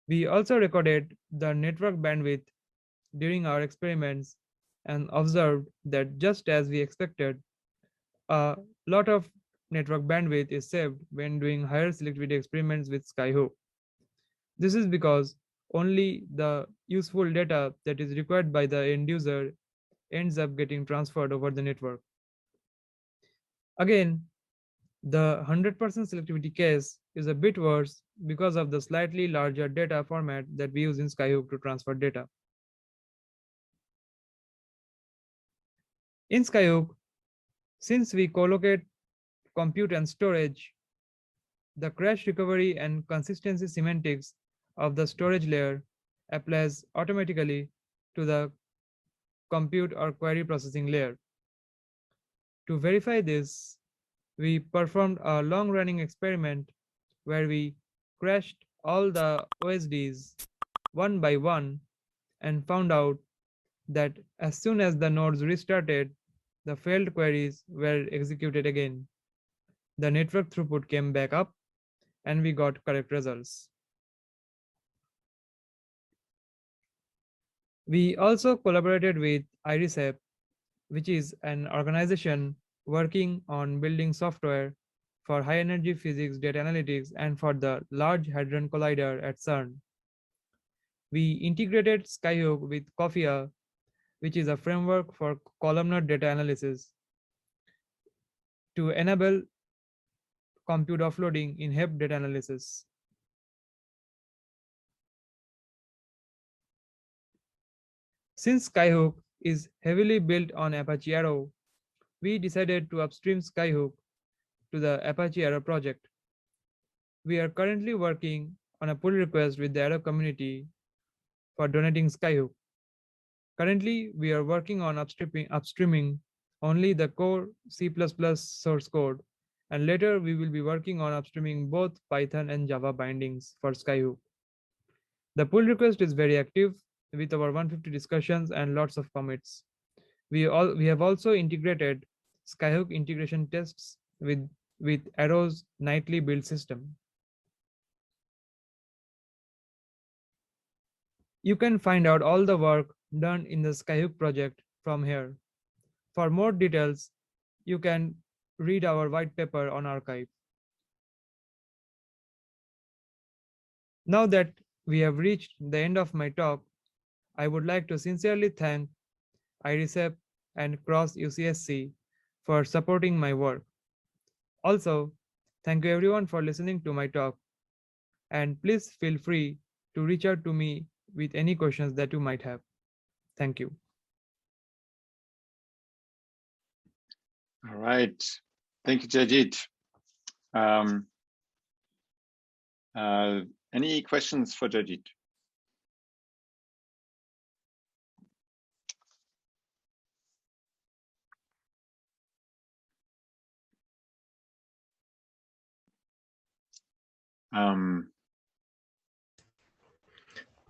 We also recorded the network bandwidth during our experiments and observed that just as we expected, a lot of network bandwidth is saved when doing higher selectivity experiments with Skyhook. This is because only the useful data that is required by the end user ends up getting transferred over the network. Again, the 100% selectivity case is a bit worse because of the slightly larger data format that we use in Skyhook to transfer data. In Skyhook, since we collocate compute and storage, the crash recovery and consistency semantics of the storage layer applies automatically to the compute or query processing layer. To verify this, we performed a long-running experiment where we crashed all the OSDs one by one and found out that as soon as the nodes restarted, the failed queries were executed again. The network throughput came back up and we got correct results. We also collaborated with IRISEP, which is an organization working on building software for high energy physics data analytics and for the Large Hadron Collider at CERN. We integrated Skyhook with COFIA, which is a framework for columnar data analysis, to enable compute offloading in HEP data analysis. Since Skyhook is heavily built on Apache Arrow, we decided to upstream Skyhook to the Apache Arrow project. We are currently working on a pull request with the Arrow community for donating Skyhook. Currently, we are working on upstreaming only the core C++ source code, and later we will be working on upstreaming both Python and Java bindings for Skyhook. The pull request is very active with over 150 discussions and lots of commits. We have also integrated Skyhook integration tests with Arrow's nightly build system. You can find out all the work done in the Skyhook project from here. For more details, you can read our white paper on arXiv. Now that we have reached the end of my talk, I would like to sincerely thank IRISEP and Cross UCSC for supporting my work. Also, thank you everyone for listening to my talk, and please feel free to reach out to me with any questions that you might have. Thank you.
All right. Thank you, Jayjeet. Any questions for Jayjeet?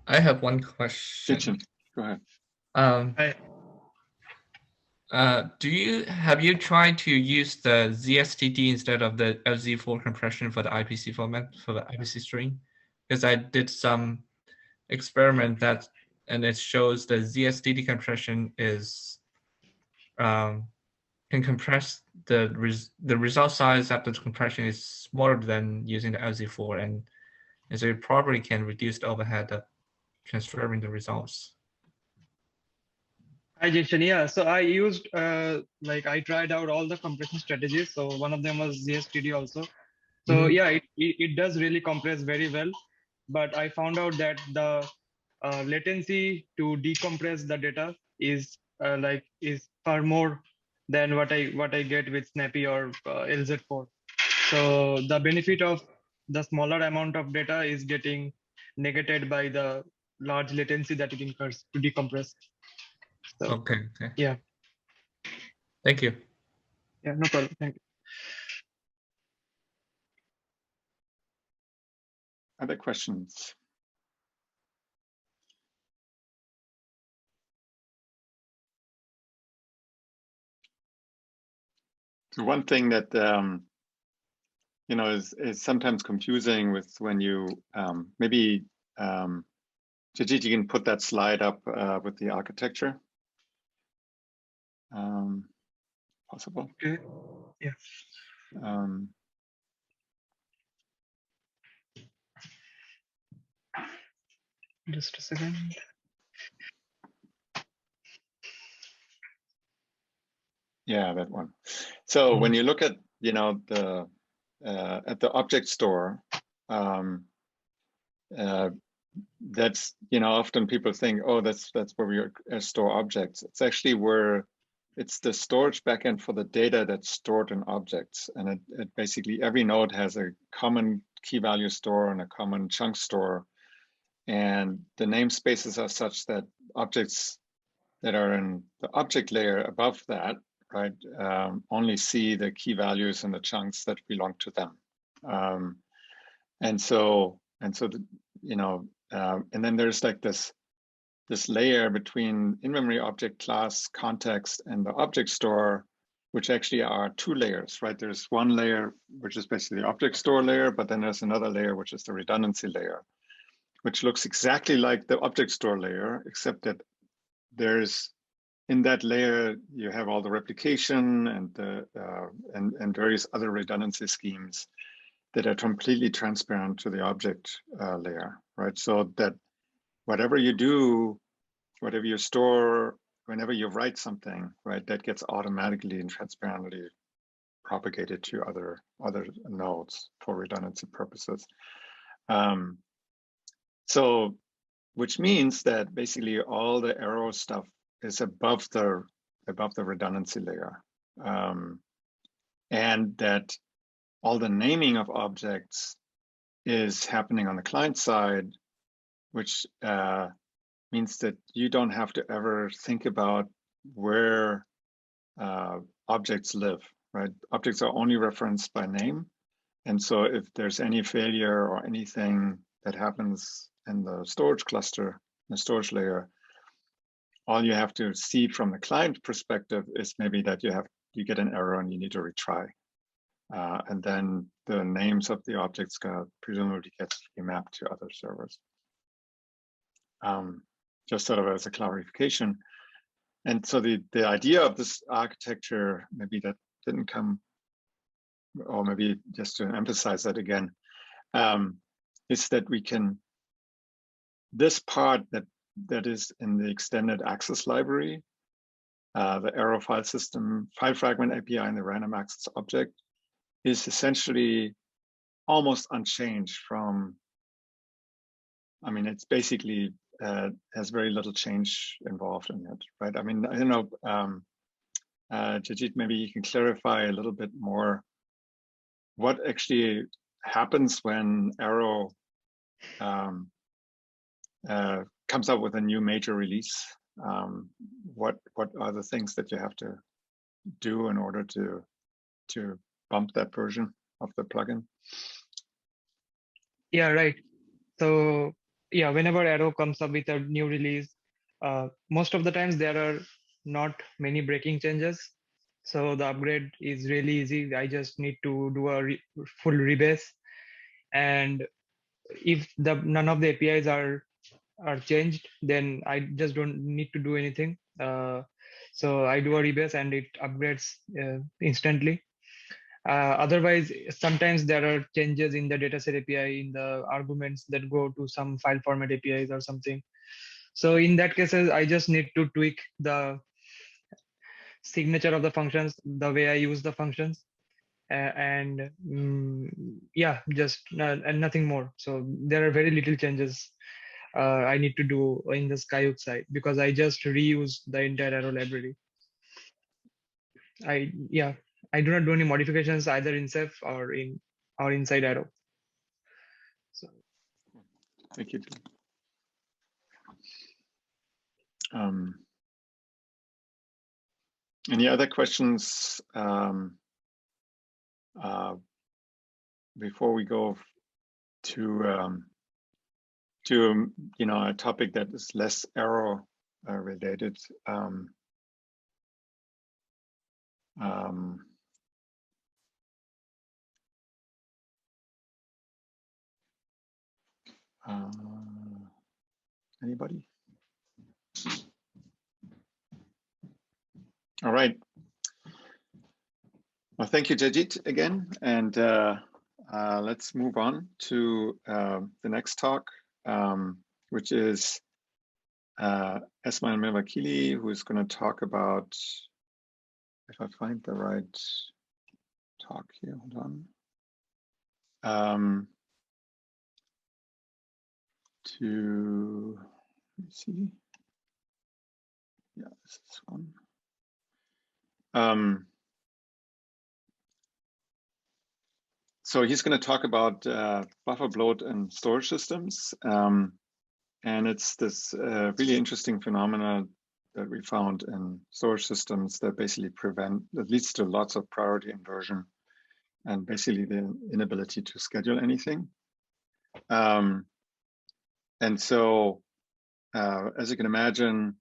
I have one question.
Go ahead.
Have you tried to use the ZSTD instead of the LZ4 compression for the IPC format for the IPC string? Because I did some experiment and it shows the ZSTD compression is can compress the result size after the compression is smaller than using the LZ4, and so it probably can reduce the overhead of transferring the results.
Hi, Jason. Yeah, so I used, I tried out all the compression strategies. So one of them was ZSTD also. So yeah, it does really compress very well. But I found out that the latency to decompress the data is far more than what I get with Snappy or LZ4. So the benefit of the smaller amount of data is getting negated by the large latency that it incurs to decompress. So
Okay.
yeah,
Thank you.
yeah, no problem. Thank you.
Other questions? So one thing that you know is sometimes confusing with when you maybe Jayjeet, you can put that slide up with the architecture. Possible.
Okay. Yeah. Just a second.
Yeah, that one. So when you look at, you know, the object store, that's, you know, often people think, oh, that's where we store objects. It's actually where it's the storage backend for the data that's stored in objects. And it basically, every node has a common key value store and a common chunk store. And the namespaces are such that objects that are in the object layer above that, right, only see the key values and the chunks that belong to them. And so you know, and then there's like this layer between in-memory object class context and the object store, which actually are two layers, right? There's one layer, which is basically the object store layer, but then there's another layer, which is the redundancy layer, which looks exactly like the object store layer, except that there's, in that layer, you have all the replication and the and various other redundancy schemes that are completely transparent to the object layer, right? So that whatever you do, whatever you store, whenever you write something, right, that gets automatically and transparently propagated to other nodes for redundancy purposes. So, which means that basically all the Arrow stuff is above the redundancy layer, and that all the naming of objects is happening on the client side, which means that you don't have to ever think about where objects live, right? Objects are only referenced by name. And so if there's any failure or anything that happens in the storage cluster, the storage layer, all you have to see from the client perspective is maybe that you get an error and you need to retry. And then the names of the objects presumably get mapped to other servers. Just sort of as a clarification. And so the idea of this architecture, maybe that didn't come, or maybe just to emphasize that again, is that we can, this part that is in the extended access library, the Arrow file system, file fragment API, and the random access object is essentially almost unchanged from, I mean, it's basically has very little change involved in it, right? I mean, I don't know, Jayjeet, maybe you can clarify a little bit more what actually happens when Arrow comes up with a new major release. What are the things that you have to do in order to bump that version of the plugin?
Yeah, right. So yeah, whenever Arrow comes up with a new release, most of the times there are not many breaking changes. So the upgrade is really easy. I just need to do a full rebase. And if none of the APIs are changed, then I just don't need to do anything. So I do a rebase and it upgrades instantly. Otherwise, sometimes there are changes in the dataset API in the arguments that go to some file format APIs or something. So in that cases, I just need to tweak the signature of the functions, the way I use the functions, yeah, just and nothing more. So there are very little changes I need to do in the Skyhook side because I just reuse the entire Arrow library. I do not do any modifications either in Ceph or inside Arrow. So
thank you. Any other questions before we go to a topic that is less Arrow related? Anybody? All right. Well, thank you, Jayjeet, again. And let's move on to the next talk, which is Esmaeil Mirvakili, who is going to talk about, if I find the right talk here, hold on. Let me see. Yeah, this is one. So he's going to talk about buffer bloat and storage systems. And it's this really interesting phenomena that we found in storage systems that basically that leads to lots of priority inversion and basically the inability to schedule anything. And so, as you can imagine,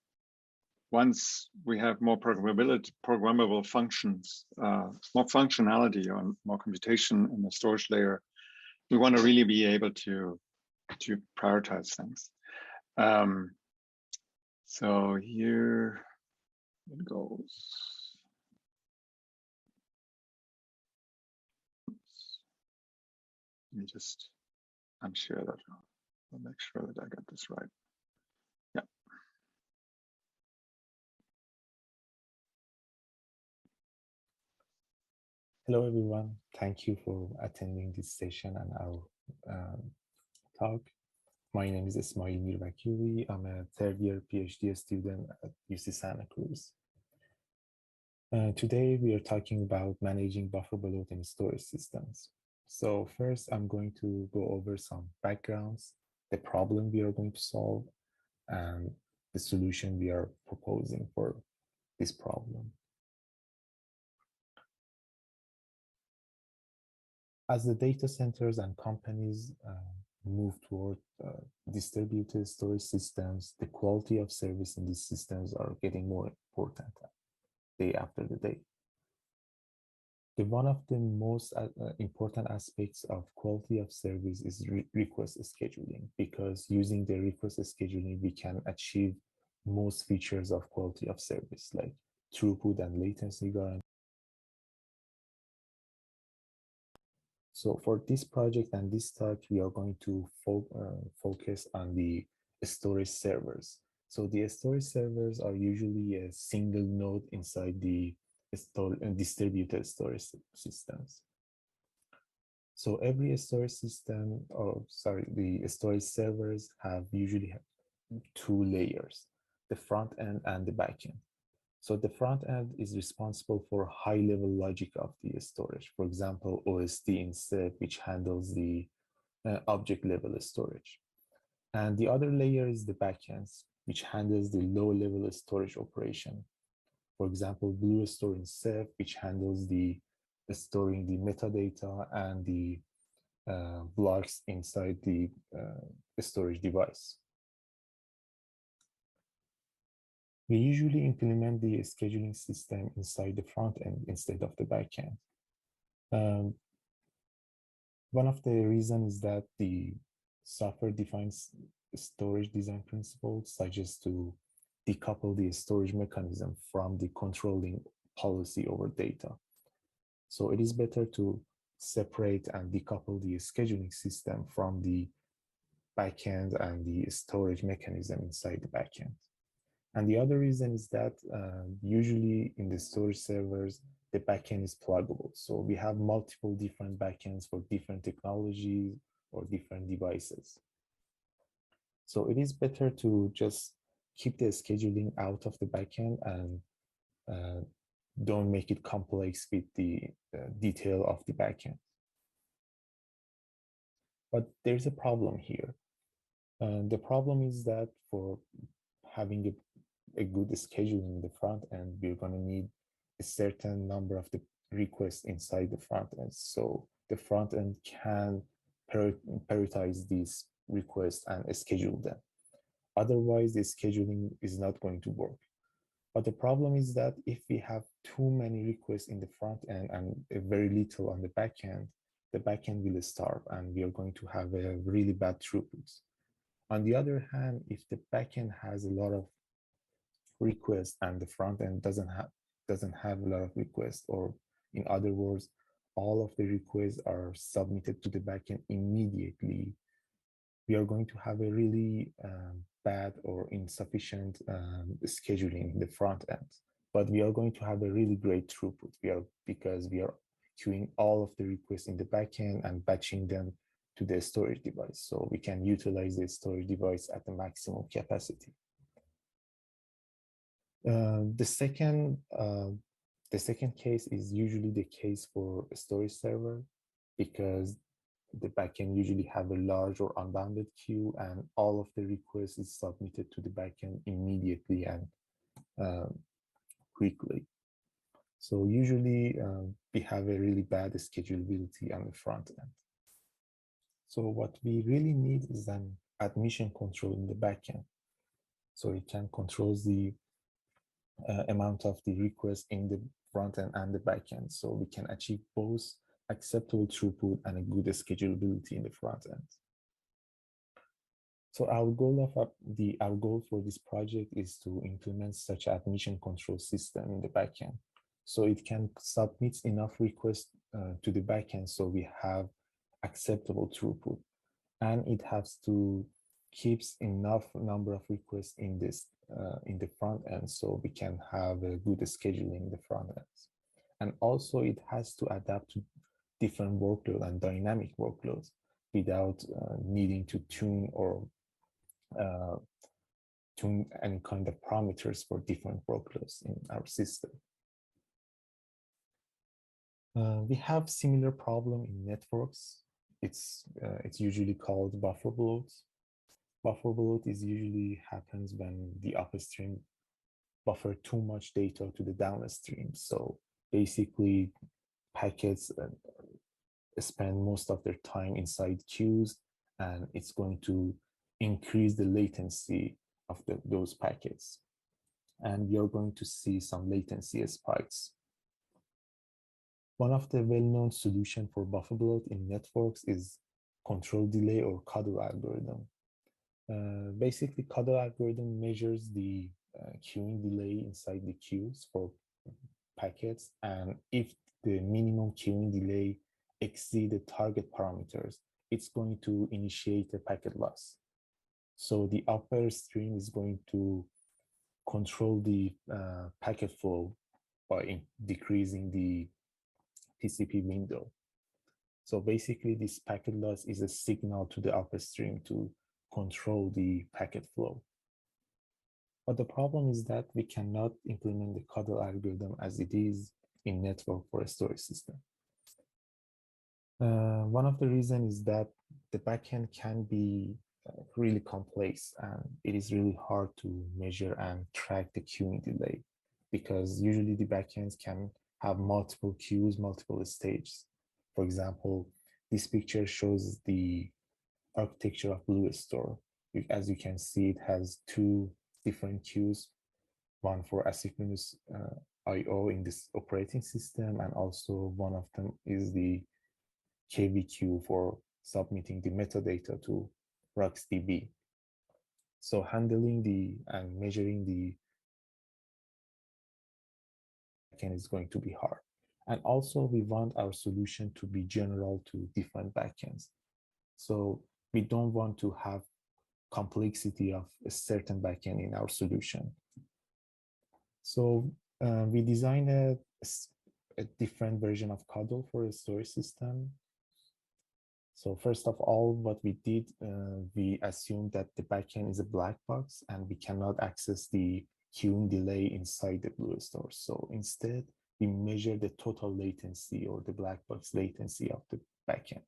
once we have more programmable functions, more functionality or more computation in the storage layer, we want to really be able to prioritize things. So here it goes. Oops. Let me just unshare that. I'll make sure that I got this right. Yeah.
Hello, everyone. Thank you for attending this session and our talk. My name is Esmaeil Mirvakili. I'm a third-year PhD student at UC Santa Cruz. Today, we are talking about managing buffer bloat in storage systems. So first, I'm going to go over some backgrounds, the problem we are going to solve, and the solution we are proposing for this problem. As the data centers and companies move toward distributed storage systems, the quality of service in these systems are getting more important day after the day. One of the most important aspects of quality of service is request scheduling, because using the request scheduling, we can achieve most features of quality of service, like throughput and latency guarantee. So for this project and this talk, we are going to focus on the storage servers. So the storage servers are usually a single node inside the distributed storage systems. So every storage system, the storage servers usually have two layers, the front end and the back end. So the front end is responsible for high-level logic of the storage. For example, OSD instead, which handles the object-level storage. And the other layer is the backends, which handles the low-level storage operation. For example, Blue Store in Ceph, which handles the storing the metadata and the blocks inside the storage device. We usually implement the scheduling system inside the front end instead of the back end. One of the reasons is that the software-defined storage design principles suggest to decouple the storage mechanism from the controlling policy over data. So it is better to separate and decouple the scheduling system from the backend and the storage mechanism inside the backend. And the other reason is that usually in the storage servers, the backend is pluggable. So we have multiple different backends for different technologies or different devices. So it is better to just keep the scheduling out of the backend and don't make it complex with the detail of the backend. But there's a problem here. The problem is that for having a good scheduling in the front end, we're going to need a certain number of the requests inside the front end. So the front end can prioritize these requests and schedule them. Otherwise, the scheduling is not going to work. But the problem is that if we have too many requests in the front end and very little on the back end, the back end will starve and we are going to have a really bad throughput. On the other hand, if the back end has a lot of requests and the front end doesn't have a lot of requests, or in other words, all of the requests are submitted to the backend immediately, we are going to have a really bad or insufficient scheduling in the front end. But we are going to have a really great throughput because we are queuing all of the requests in the backend and batching them to the storage device. So we can utilize the storage device at the maximum capacity. The second case is usually the case for a storage server, because the backend usually have a large or unbounded queue and all of the requests is submitted to the backend immediately and quickly. So usually we have a really bad schedulability on the front end. So what we really need is an admission control in the backend. So it can control the amount of the requests in the front end and the back end, so we can achieve both acceptable throughput and a good schedulability in the front end. So our goal for this project is to implement such an admission control system in the backend, so it can submit enough requests to the backend so we have acceptable throughput, and it has to keeps enough number of requests in the front end so we can have a good scheduling in the front end. And also it has to adapt to different workload and dynamic workloads without needing to tune or tune any kind of parameters for different workloads in our system. We have similar problem in networks. It's usually called buffer bloat. Buffer bloat is usually happens when the upstream buffer too much data to the downstream. So basically packets spend most of their time inside queues, and it's going to increase the latency of those packets. And we are going to see some latency spikes. One of the well-known solutions for buffer bloat in networks is control delay or cuddle algorithm. Basically, cuddle algorithm measures the queuing delay inside the queues for packets, and if the minimum queuing delay exceeds the target parameters, it's going to initiate a packet loss. So the upper stream is going to control the packet flow by decreasing the TCP window. So basically, this packet loss is a signal to the upstream to control the packet flow. But the problem is that we cannot implement the cuddle algorithm as it is in network for a storage system. One of the reasons is that the backend can be really complex, and it is really hard to measure and track the queuing delay, because usually the backends can have multiple queues, multiple stages. For example, this picture shows the architecture of Bloat store. As you can see, it has two different queues, one for asynchronous I/O in this operating system, and also one of them is the KV queue for submitting the metadata to RuxDB. So handling and measuring the backend is going to be hard. And also we want our solution to be general to different backends. So we don't want to have complexity of a certain backend in our solution. So we designed a different version of cuddle for a storage system. So first of all, what we did, we assumed that the backend is a black box and we cannot access the queuing delay inside the Bloat store. So instead, we measure the total latency or the black box latency of the backend,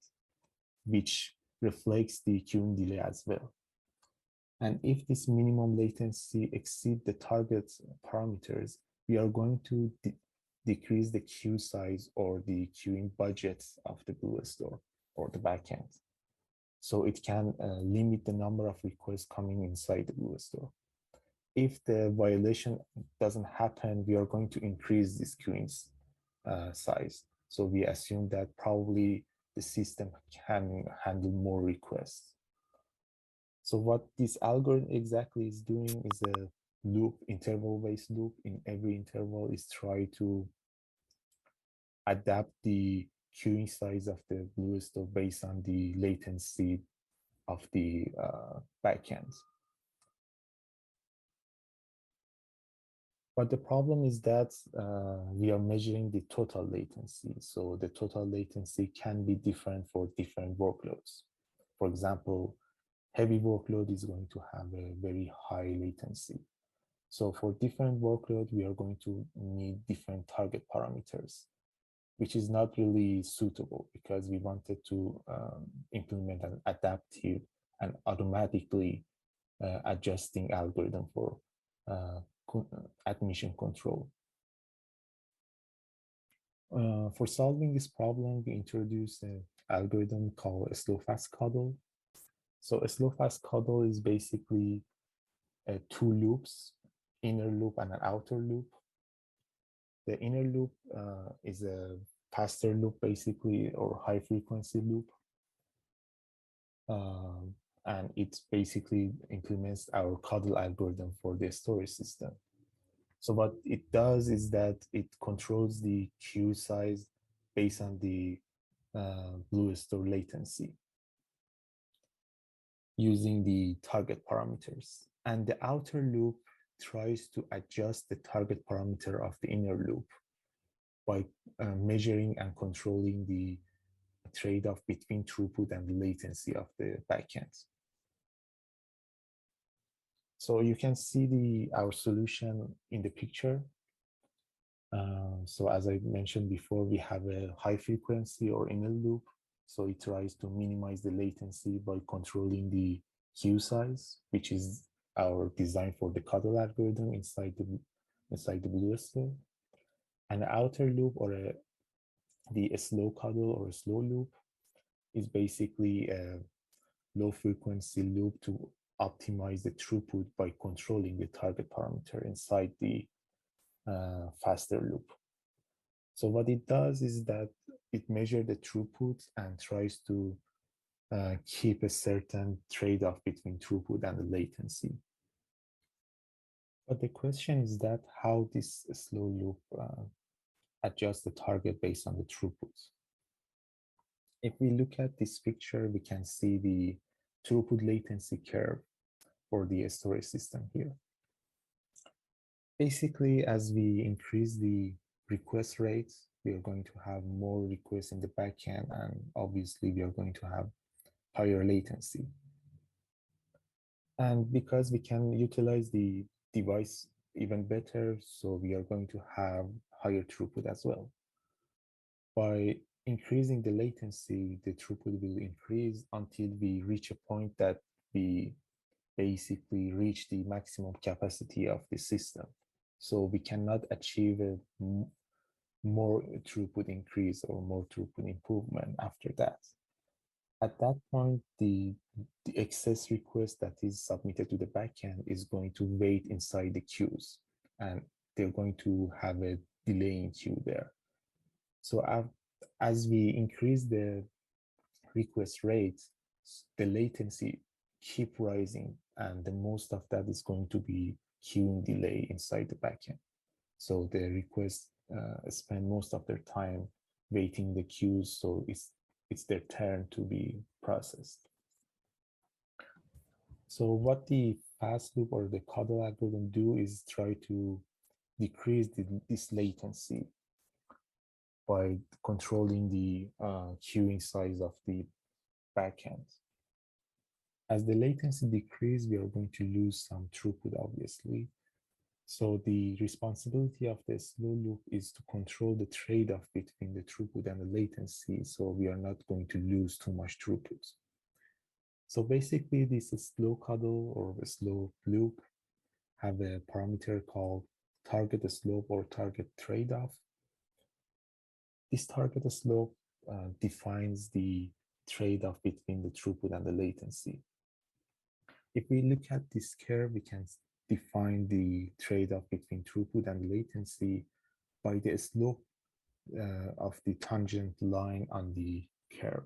which reflects the queuing delay as well. And if this minimum latency exceeds the target parameters, we are going to decrease the queue size or the queuing budget of the Blue Store or the backend. So it can limit the number of requests coming inside the Blue Store. If the violation doesn't happen, we are going to increase this queuing size. So we assume that probably the system can handle more requests. So what this algorithm exactly is doing is a loop, interval-based loop. In every interval is try to adapt the queuing size of the Blue Store based on the latency of the backend. But the problem is that we are measuring the total latency. So the total latency can be different for different workloads. For example, heavy workload is going to have a very high latency. So for different workload, we are going to need different target parameters, which is not really suitable because we wanted to implement an adaptive and automatically adjusting algorithm for admission control. For solving this problem, we introduced an algorithm called a slow-fast cuddle. So a slow-fast cuddle is basically two loops, inner loop and an outer loop. The inner loop is a faster loop, basically, or high-frequency loop. And it basically implements our cuddle algorithm for the storage system. So what it does is that it controls the queue size based on the Blue Store latency using the target parameters. And the outer loop tries to adjust the target parameter of the inner loop by measuring and controlling the trade-off between throughput and the latency of the backend. So you can see our solution in the picture. So as I mentioned before, we have a high frequency or inner loop. So it tries to minimize the latency by controlling the queue size, which is our design for the cuddle algorithm inside the Blue Store. An outer loop or the slow cuddle or a slow loop is basically a low frequency loop to optimize the throughput by controlling the target parameter inside the faster loop. So what it does is that it measures the throughput and tries to keep a certain trade-off between throughput and the latency. But the question is that how this slow loop adjusts the target based on the throughput. If we look at this picture, we can see the throughput latency curve for the storage system here. Basically, as we increase the request rates, we are going to have more requests in the backend, and obviously we are going to have higher latency. And because we can utilize the device even better, so we are going to have higher throughput as well. By increasing the latency, the throughput will increase until we reach a point that we basically reach the maximum capacity of the system. So we cannot achieve a more throughput increase or more throughput improvement after that. At that point, the excess request that is submitted to the backend is going to wait inside the queues, and they're going to have a delay in queue there. So as we increase the request rate, the latency keep rising, and the most of that is going to be queuing delay inside the backend. So the requests spend most of their time waiting the queues, so it's their turn to be processed. So what the fast loop or the cuddle algorithm do is try to decrease this latency by controlling the queuing size of the backend. As the latency decreases, we are going to lose some throughput, obviously. So the responsibility of the slow loop is to control the trade-off between the throughput and the latency, so we are not going to lose too much throughput. So basically, this slow cuddle or the slow loop have a parameter called target slope or target trade-off. This target slope defines the trade-off between the throughput and the latency. If we look at this curve, we can define the trade-off between throughput and latency by the slope of the tangent line on the curve.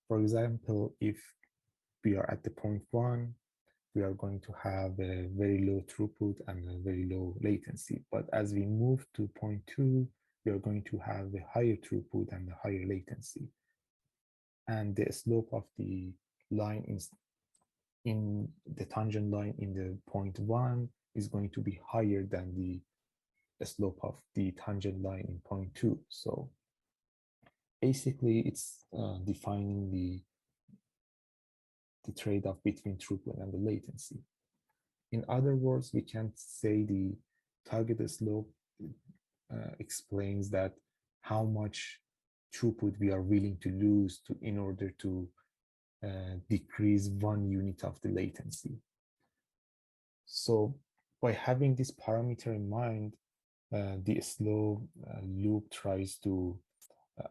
For example, if we are at the point 1, we are going to have a very low throughput and a very low latency. But as we move to point 2, we are going to have a higher throughput and a higher latency. And the slope of the line in the tangent line in the point 1 is going to be higher than the slope of the tangent line in point 2. So basically, it's defining the trade-off between throughput and the latency. In other words, we can say the target slope explains that how much throughput we are willing to lose in order to decrease 1 unit of the latency. So by having this parameter in mind, the slow loop tries to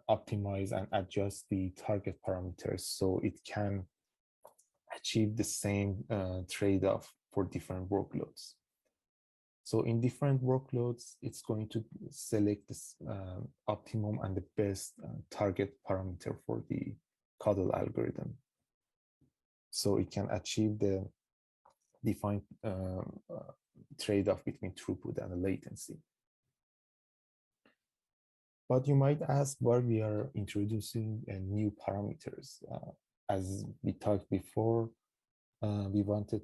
optimize and adjust the target parameters so it can achieve the same trade-off for different workloads. So in different workloads, it's going to select this optimum and the best target parameter for the CUDL algorithm. So it can achieve the defined trade-off between throughput and the latency. But you might ask why we are introducing new parameters. As we talked before, we wanted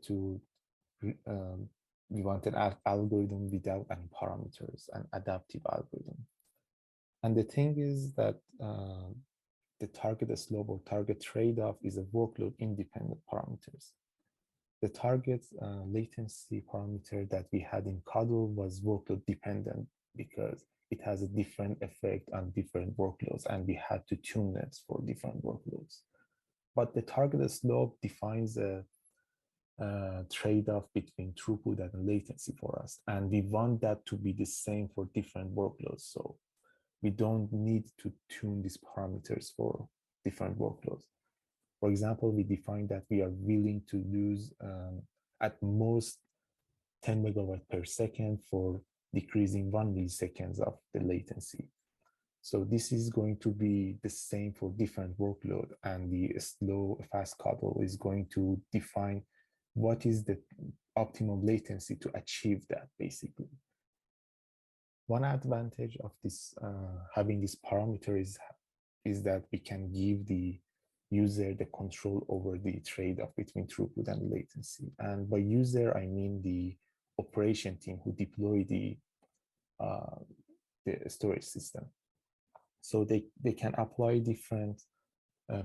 an algorithm without any parameters, an adaptive algorithm. And the thing is that the target slope or target trade-off is a workload independent parameters. The target latency parameter that we had in CUDL was workload dependent because it has a different effect on different workloads and we had to tune it for different workloads. But the target slope defines a trade-off between throughput and latency for us. And we want that to be the same for different workloads. So we don't need to tune these parameters for different workloads. For example, we define that we are willing to lose at most 10 megabytes per second for decreasing 1 milliseconds of the latency. So this is going to be the same for different workload, and the slow fast CUDL is going to define what is the optimum latency to achieve that, basically. One advantage of this having this parameter is that we can give the user the control over the trade-off between throughput and latency. And by user, I mean the operation team who deploy the storage system. So they can apply different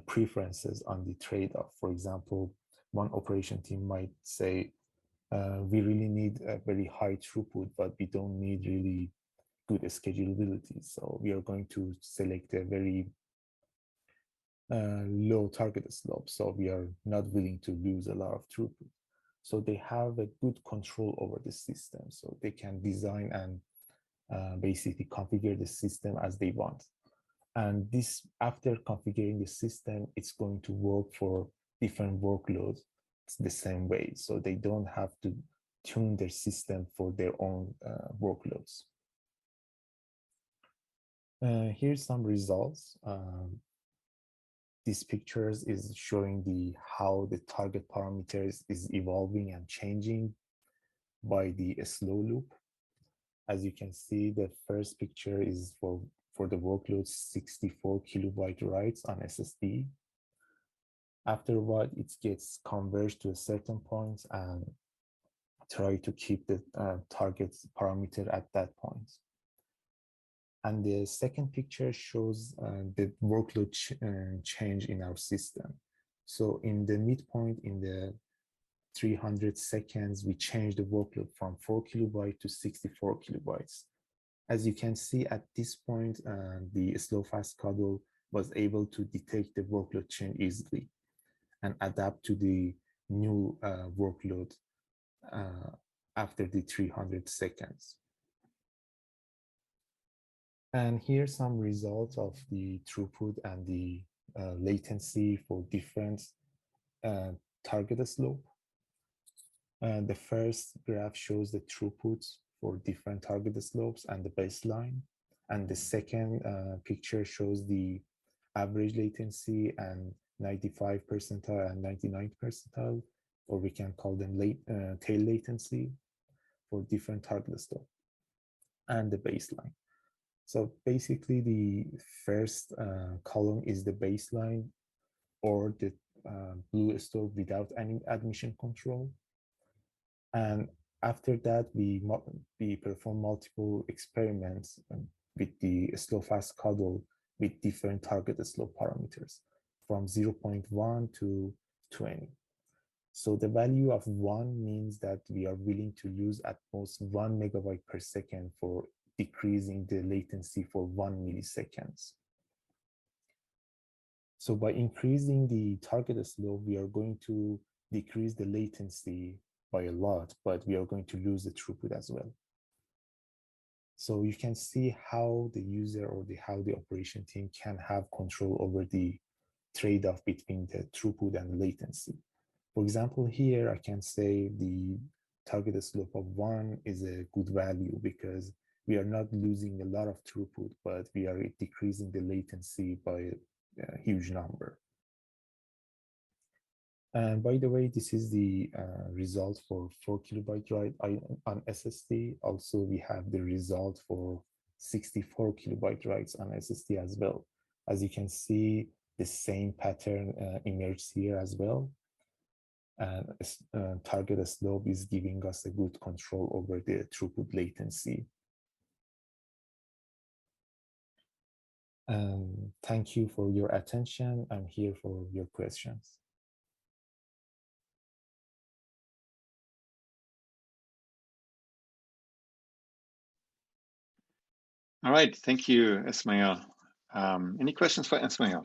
preferences on the trade-off. For example, one operation team might say, we really need a very high throughput, but we don't need really good schedulability. So we are going to select a very low target slope. So we are not willing to lose a lot of throughput. So they have a good control over the system. So they can design and basically configure the system as they want. And this, after configuring the system, it's going to work for different workloads the same way. So they don't have to tune their system for their own workloads. Here's some results. These pictures is showing how the target parameters is evolving and changing by the slow loop. As you can see, the first picture is for the workload 64 kilobyte writes on SSD. Afterward, it gets converged to a certain point and try to keep the target parameter at that point. And the second picture shows the workload change in our system. So in the midpoint, in the 300 seconds, we changed the workload from 4 kilobytes to 64 kilobytes. As you can see at this point, the slow fast CUDL was able to detect the workload change easily and adapt to the new workload after the 300 seconds. And here's some results of the throughput and the latency for different target slope. And the first graph shows the throughput for different target slopes and the baseline. And the second picture shows the average latency and 95 percentile and 99 percentile, or we can call them tail latency for different target slope and the baseline. So basically the first column is the baseline or the blue store without any admission control. And after that, we perform multiple experiments with the slow fast cuddle with different target slope parameters from 0.1 to 20. So the value of 1 means that we are willing to use at most 1 megabyte per second for decreasing the latency for 1 milliseconds. So by increasing the target slope, we are going to decrease the latency by a lot, but we are going to lose the throughput as well. So you can see how the user or how the operation team can have control over the trade-off between the throughput and latency. For example, here I can say the target slope of 1 is a good value because we are not losing a lot of throughput, but we are decreasing the latency by a huge number. And by the way, this is the result for 4 kilobyte write on SSD. Also, we have the result for 64 kilobyte writes on SSD as well. As you can see, the same pattern emerges here as well. And target slope is giving us a good control over the throughput latency. Thank you for your attention. I'm here for your questions.
All right, thank you, Esmaeil. Any questions for Esmaeil?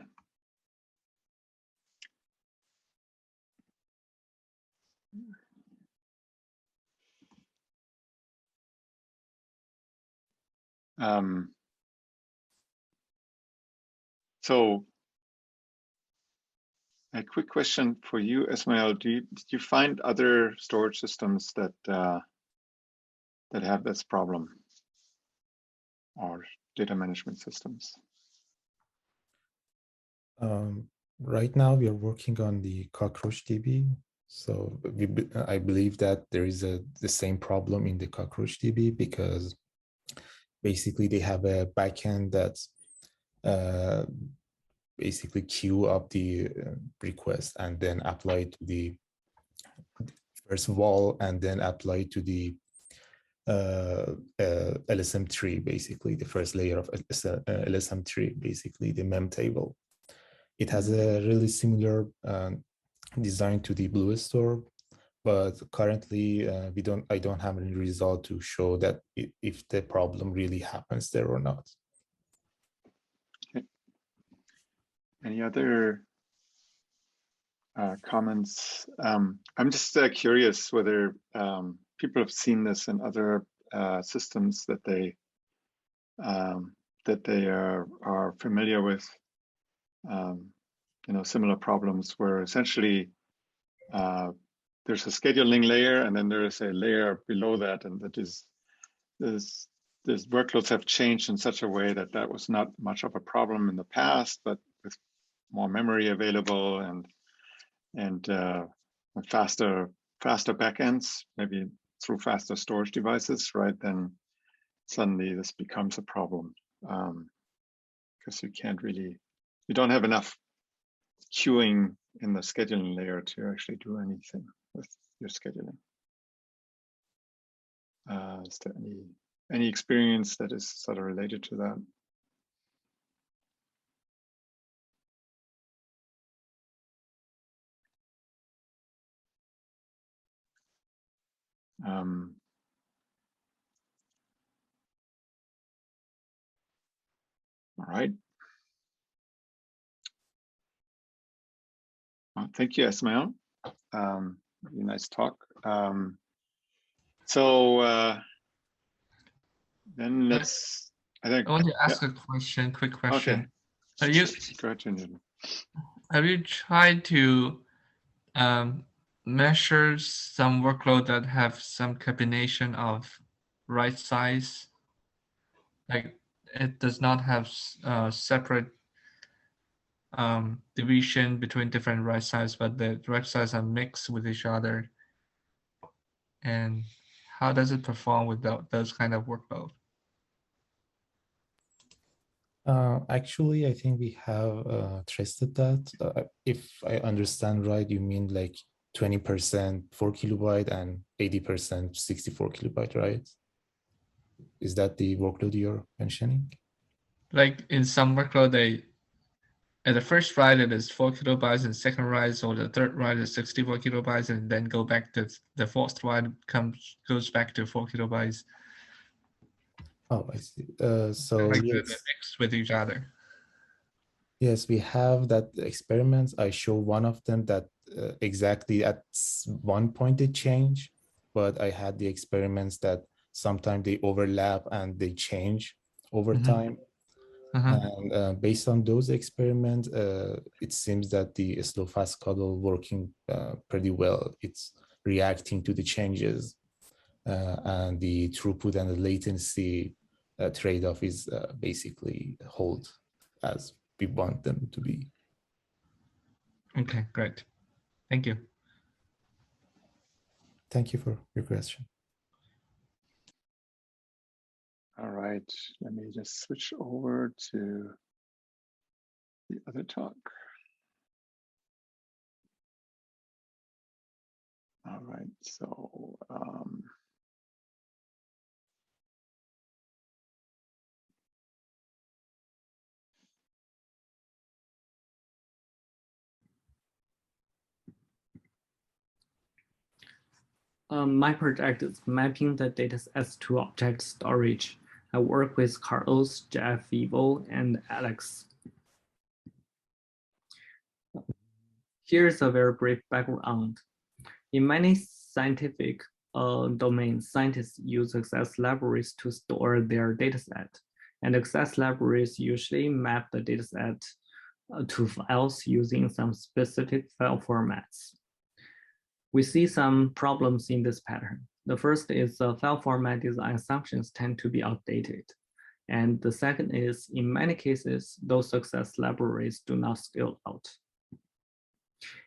So a quick question for you, Esmaeil. Did you find other storage systems that that have this problem, or data management systems?
Right now, we are working on the CockroachDB. So I believe that there is the same problem in the CockroachDB because basically they have a backend that's basically queue up the request and then apply to the first wall and then apply to the LSM3, basically the first layer of LSM3, basically the mem table. It has a really similar design to the Bloat store, but currently I don't have any result to show that if the problem really happens there or not.
Okay. Any other comments? I'm just curious whether people have seen this in other systems that they are familiar with. You know, similar problems where essentially there's a scheduling layer and then there is a layer below that, and that is these workloads have changed in such a way that that was not much of a problem in the past, but with more memory available and faster backends, maybe through faster storage devices, right? Then suddenly this becomes a problem because you don't have enough queuing in the scheduling layer to actually do anything with your scheduling. Is there any experience that is sort of related to that? All right. Well, thank you, Esmaeil. Really nice talk. So then let's I think.
I want to
yeah.
ask a question, quick
Okay.
question.
Go ahead, Jayjeet.
Have you tried to measure some workload that have some combination of write size? Like it does not have separate division between different write size, but the write size are mixed with each other. And how does it perform with those kind of workload?
Actually, I think we have tested that. If I understand right, you mean like 20% 4 kilobyte and 80% 64 kilobyte, right? Is that the workload you're mentioning?
Like in some workload, at the first write it is 4 kilobytes, and second write or the third write is 64 kilobytes, and then go back to the fourth write goes back to 4 kilobytes.
Oh, I see. So
Like
yes.
they're mixed with each other.
Yes, we have that experiments. I show one of them that exactly at one point they change, but I had the experiments that sometimes they overlap and they change over time. And based on those experiments, it seems that the slow fast cuddle working pretty well. It's reacting to the changes, and the throughput and the latency trade-off is basically hold as we want them to be.
Okay, great. Thank you.
Thank you for your question.
All right, let me just switch over to the other talk. All right, so
my project is mapping the datasets to object storage. I work with Carlos, Jeff, Ivo, and Alex. Here's a very brief background. In many scientific domains, scientists use Access libraries to store their dataset. And Access libraries usually map the dataset to files using some specific file formats. We see some problems in this pattern. The first is file format design assumptions tend to be outdated. And the second is, in many cases, those Access libraries do not scale out.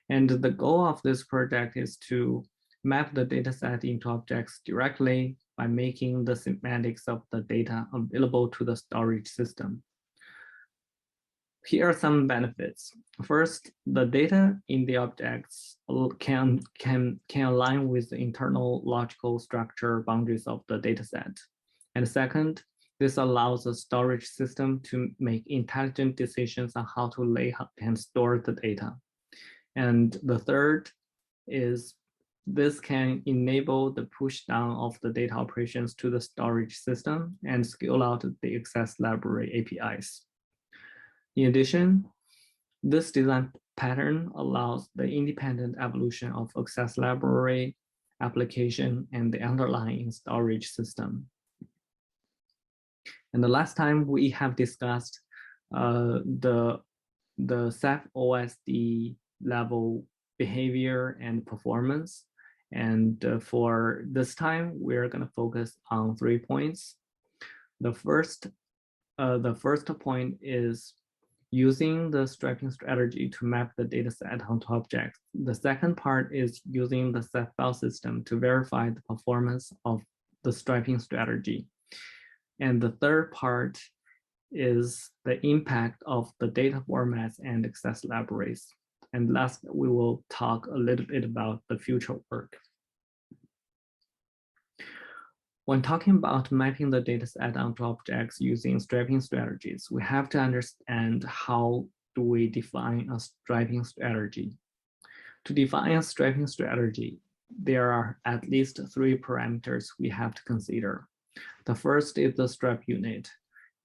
And the goal of this project is to map the dataset into objects directly by making the semantics of the data available to the storage system. Here are some benefits. First, the data in the objects can align with the internal logical structure boundaries of the dataset. And second, this allows the storage system to make intelligent decisions on how to lay and store the data. And the third is this can enable the push down of the data operations to the storage system and scale out the Access library APIs. In addition, this design pattern allows the independent evolution of Access library, application, and the underlying storage system. And the last time we have discussed the Ceph OSD level behavior and performance. And for this time, we're going to focus on 3 points. The first point is using the striping strategy to map the dataset onto objects. The second part is using the Ceph file system to verify the performance of the striping strategy. And the third part is the impact of the data formats and Access libraries. And last, we will talk a little bit about the future work. When talking about mapping the dataset onto objects using striping strategies, we have to understand how do we define a striping strategy. To define a striping strategy, there are at least 3 parameters we have to consider. The first is the stripe unit.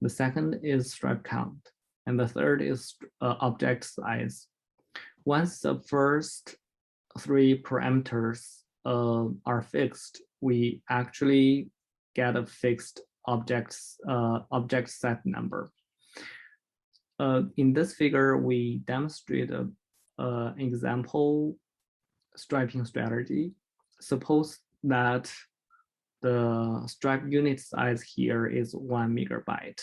The second is stripe count. And the third is object size. Once the first 3 parameters are fixed, we actually get a fixed object set number. In this figure, we demonstrate an example striping strategy. Suppose that the stripe unit size here is 1 megabyte,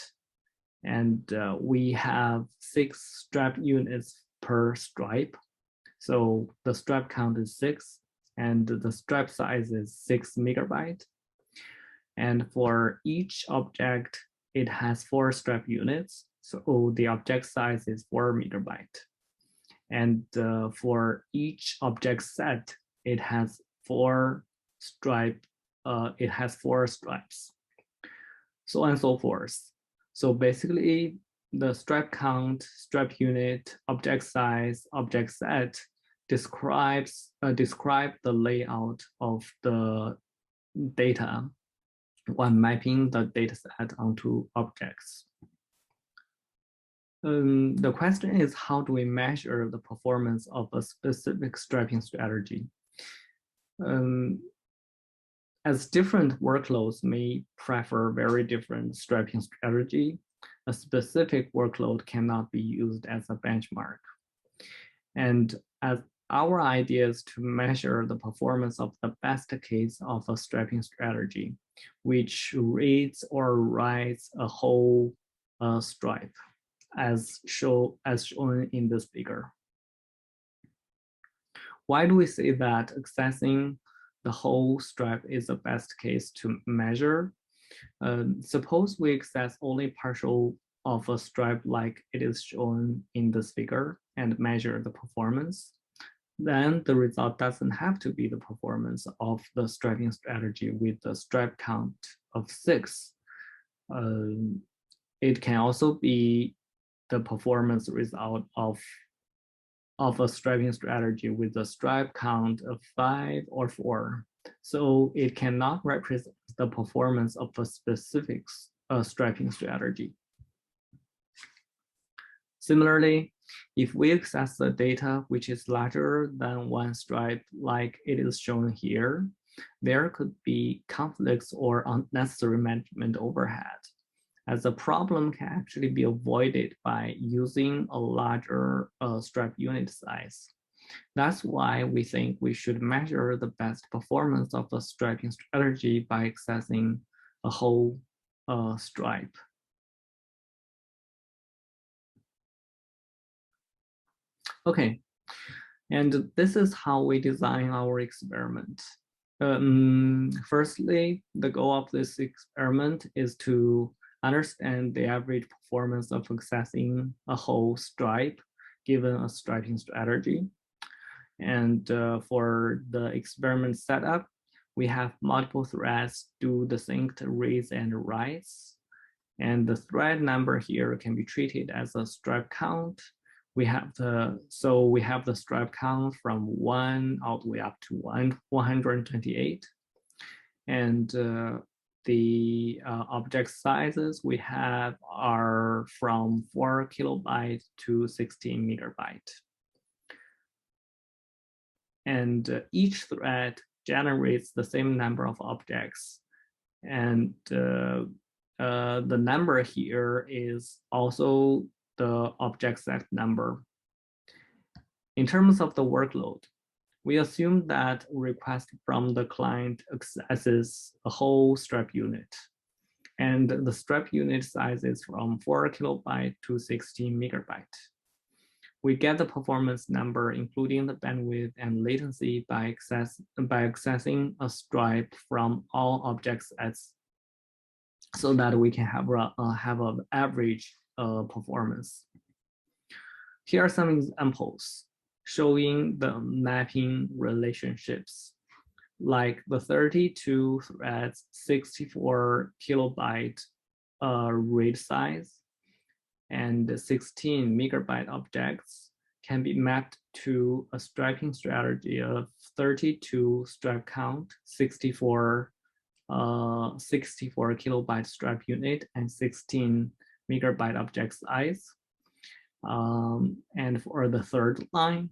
and we have 6 stripe units per stripe. So the stripe count is 6, and the stripe size is 6 megabyte. And for each object, it has 4 stripe units. So the object size is 4 megabyte. And for each object set, it has 4 stripes, so on and so forth. So basically, the stripe count, stripe unit, object size, object set describe the layout of the data when mapping the data set onto objects. The question is, how do we measure the performance of a specific striping strategy? As different workloads may prefer very different striping strategy, a specific workload cannot be used as a benchmark. And as our idea is to measure the performance of the best case of a striping strategy, which reads or writes a whole stripe, as shown in this figure. Why do we say that accessing the whole stripe is the best case to measure? Suppose we access only partial of a stripe like it is shown in this figure and measure the performance. Then the result doesn't have to be the performance of the striping strategy with the stripe count of 6. It can also be the performance result of a striping strategy with a stripe count of 5 or 4. So it cannot represent the performance of a specific striping strategy. Similarly, if we access the data which is larger than 1 stripe like it is shown here, there could be conflicts or unnecessary management overhead, as the problem can actually be avoided by using a larger stripe unit size. That's why we think we should measure the best performance of a striping strategy by accessing a whole stripe. Okay, and this is how we design our experiment. Firstly, the goal of this experiment is to understand the average performance of accessing a whole stripe given a striping strategy. And for the experiment setup, we have multiple threads do the synced reads and writes. And the thread number here can be treated as a stripe count. We have the stripe count from 1 all the way up to 128. And the object sizes we have are from 4 kilobyte to 16 megabyte. And each thread generates the same number of objects. And the number here is also the object set number. In terms of the workload, we assume that request from the client accesses a whole stripe unit. And the stripe unit size is from 4 kilobyte to 16 megabyte. We get the performance number, including the bandwidth and latency by accessing a stripe from all object sets so that we can have an average performance. Here are some examples showing the mapping relationships, like the 32 threads, 64 kilobyte read size, and the 16 megabyte objects can be mapped to a striping strategy of 32 stripe count, 64 kilobyte stripe unit, and 16 megabyte object size. And for the third line,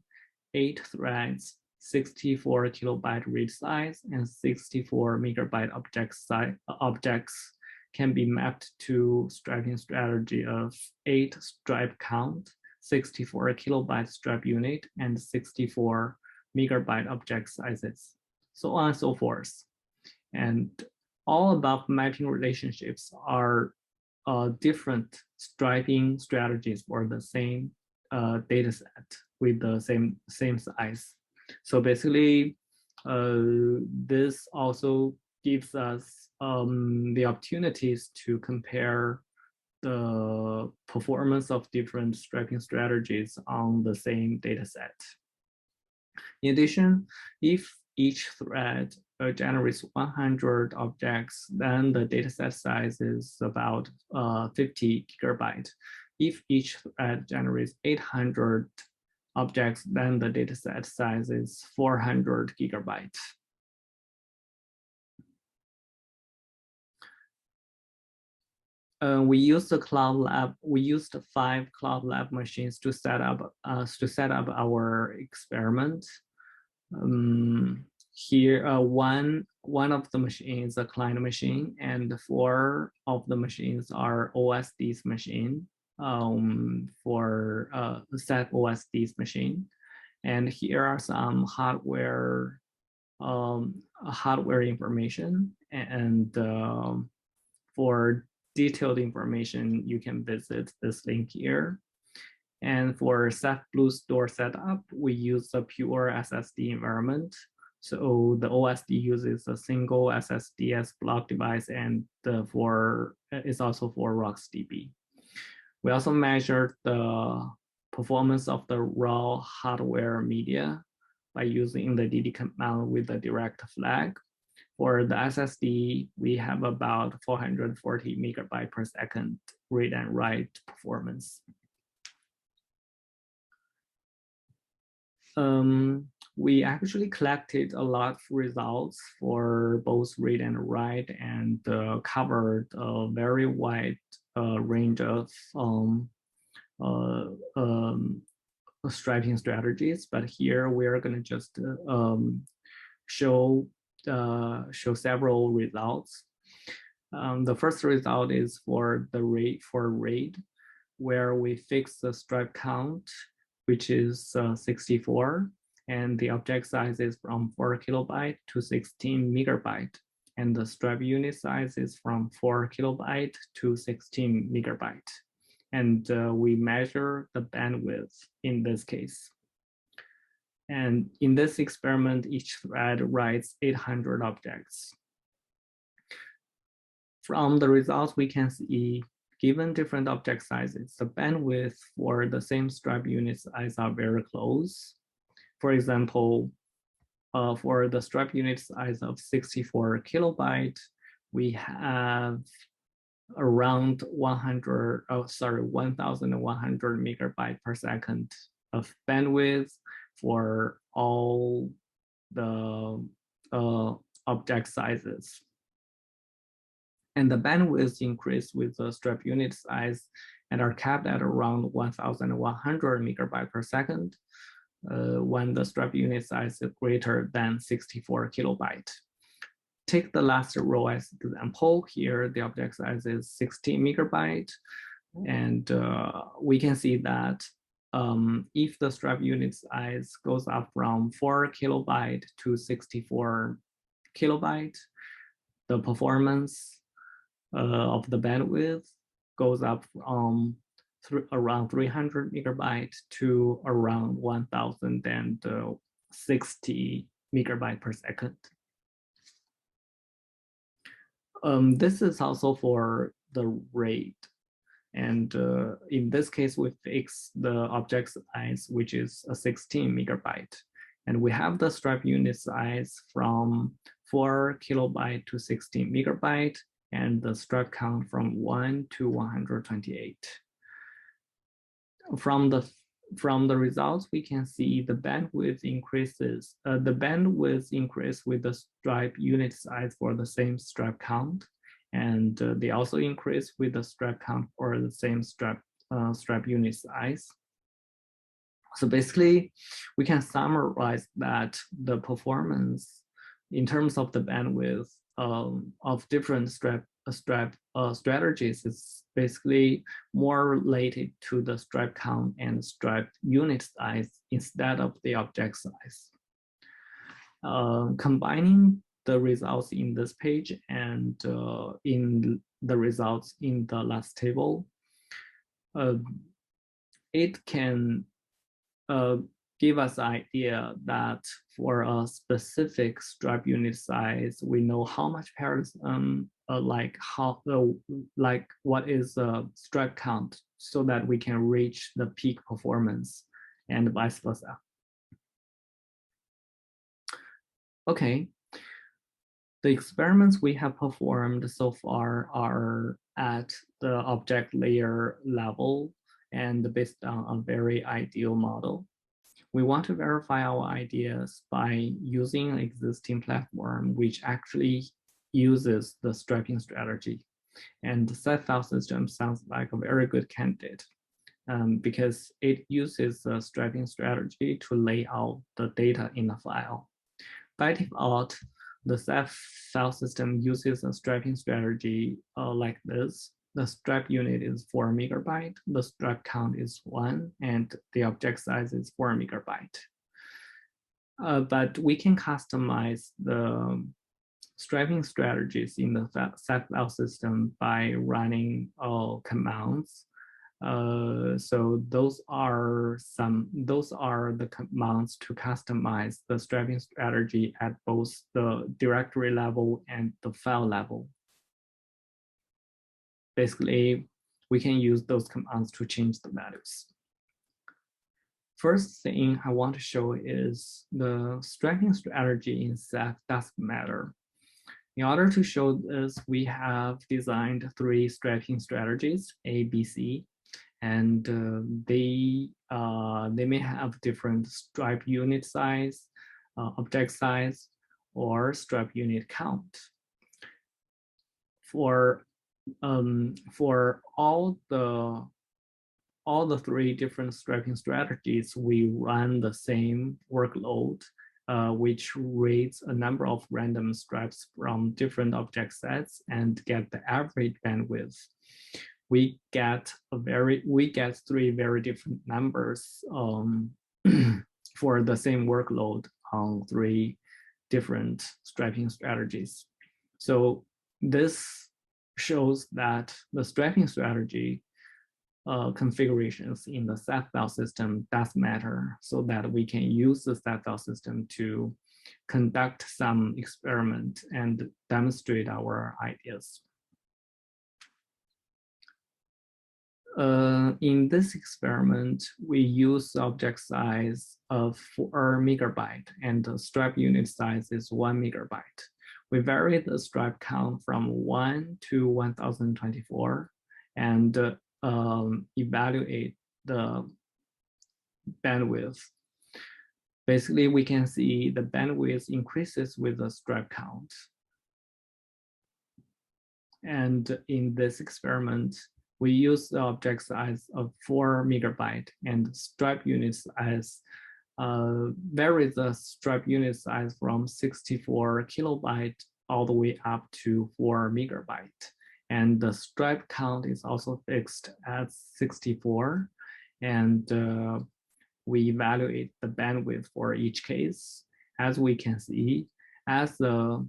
8 threads, 64 kilobyte read size, and 64 megabyte object size, objects can be mapped to striping strategy of 8 stripe count, 64 kilobyte stripe unit, and 64 megabyte object sizes, so on and so forth. And all above mapping relationships are different striping strategies for the same data set with the same size. So basically, this also gives us the opportunities to compare the performance of different striping strategies on the same data set. In addition, if each thread generates 100 objects, then the dataset size is about 50 gigabyte. If each thread generates 800 objects, then the dataset size is 400 gigabyte. We used the cloud lab. We used 5 cloud lab machines to set up our experiment. Here, one of the machines is a client machine, and 4 of the machines are OSD's machine for set OSD's machine. And here are some hardware information. And for detailed information, you can visit this link here. And for Blue Store setup, we use a pure SSD environment. So the OSD uses a single SSD as block device, and it's also for RocksDB. We also measured the performance of the raw hardware media by using the DD command with the direct flag. For the SSD, we have about 440 megabyte per second read and write performance. We actually collected a lot of results for both read and write, and covered a very wide range of striping strategies. But here we are going to just show several results. The first result is for the RAID, where we fix the stripe count, which is 64, and the object size is from 4 kilobyte to 16 megabyte, and the stripe unit size is from 4 kilobyte to 16 megabyte. And we measure the bandwidth in this case. And in this experiment, each thread writes 800 objects. From the results, we can see, given different object sizes, the bandwidth for the same stripe unit size are very close. For example, for the stripe unit size of 64 kilobyte, we have around 1,100 megabyte per second of bandwidth for all the object sizes. And the bandwidth increase with the stripe unit size and are capped at around 1,100 megabyte per second when the stripe unit size is greater than 64 kilobyte. Take the last row as example. Here, the object size is 16 megabyte. And we can see that if the stripe unit size goes up from 4 kilobyte to 64 kilobyte, the performance of the bandwidth goes up from around 300 megabyte to around 1,060 megabyte per second. This is also for the RAID. And in this case, we fix the object size, which is a 16 megabyte. And we have the stripe unit size from 4 kilobyte to 16 megabyte, and the stripe count from 1 to 128. From the results, we can see the bandwidth increases. The bandwidth increase with the stripe unit size for the same stripe count, and they also increase with the stripe count for the same stripe unit size. So basically, we can summarize that the performance in terms of the bandwidth of different strategies is basically more related to the stripe count and stripe unit size instead of the object size. Combining the results in this page and in the results in the last table, it can give us an idea that for a specific stripe unit size, we know how much pairs, like what is the stripe count, so that we can reach the peak performance and vice versa. Okay, the experiments we have performed so far are at the object layer level and based on a very ideal model. We want to verify our ideas by using an existing platform which actually uses the striping strategy. And the set file system sounds like a very good candidate because it uses the striping strategy to lay out the data in a file. By default, the set file system uses a striping strategy like this. The stripe unit is 4 megabyte, the stripe count is 1, and the object size is 4 megabyte. But we can customize the striping strategies in the set file system by running commands. So those are the commands to customize the striping strategy at both the directory level and the file level. Basically, we can use those commands to change the values. First thing I want to show is the striping strategy in Ceph doesn't matter. In order to show this, we have designed 3 striping strategies, A, B, C, and they may have different stripe unit size, object size, or stripe unit count. For all the 3 different striping strategies, we run the same workload, which reads a number of random stripes from different object sets and get the average bandwidth. We get 3 very different numbers for the same workload on 3 different striping strategies. So this shows that the striping strategy configurations in the set file system does matter, so that we can use the set file system to conduct some experiment and demonstrate our ideas. In this experiment, we use object size of 4 megabyte and the stripe unit size is 1 megabyte. We vary the stripe count from 1 to 1024 and evaluate the bandwidth. Basically, we can see the bandwidth increases with the stripe count. And in this experiment, we use the object size of 4 megabyte and stripe units as vary the stripe unit size from 64 kilobyte all the way up to 4 megabyte. And the stripe count is also fixed at 64. And we evaluate the bandwidth for each case. As we can see, as the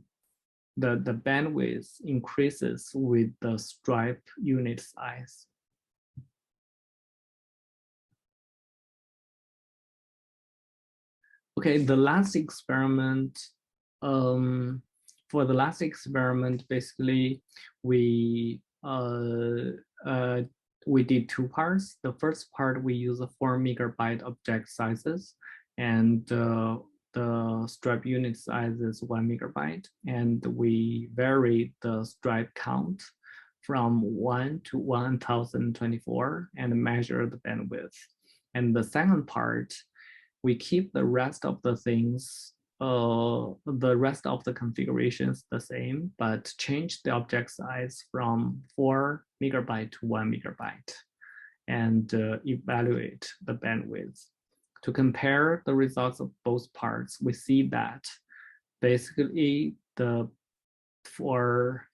bandwidth increases with the stripe unit size. Okay, the last experiment, for the last experiment, basically we did 2 parts. The first part, we use a 4 megabyte object sizes, and the stripe unit size is 1 megabyte, and we vary the stripe count from 1 to 1024 and measure the bandwidth. And the second part, we keep the rest of the things, the rest of the configurations the same, but change the object size from 4 megabyte to 1 megabyte and evaluate the bandwidth. To compare the results of both parts, we see that basically for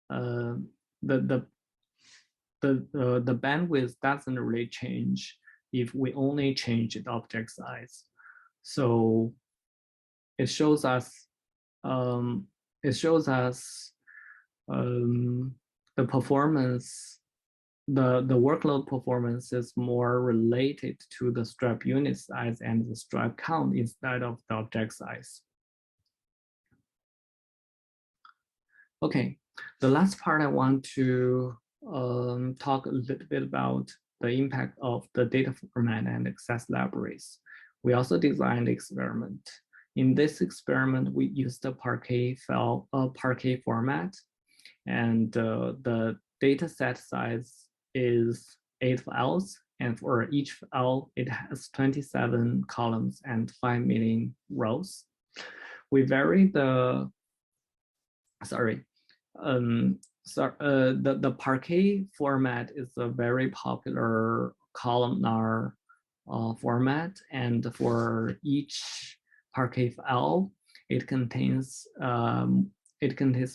the bandwidth doesn't really change if we only change the object size. So it shows us the performance, the workload performance is more related to the stripe unit size and the stripe count instead of the object size. Okay, the last part I want to talk a little bit about the impact of the data format and access libraries. We also designed the experiment. In this experiment, we used the Parquet format, and the data set size is 8 files, and for each file, it has 27 columns and 5 million rows. We vary the, the Parquet format is a very popular columnar format, and for each Parquet file, it contains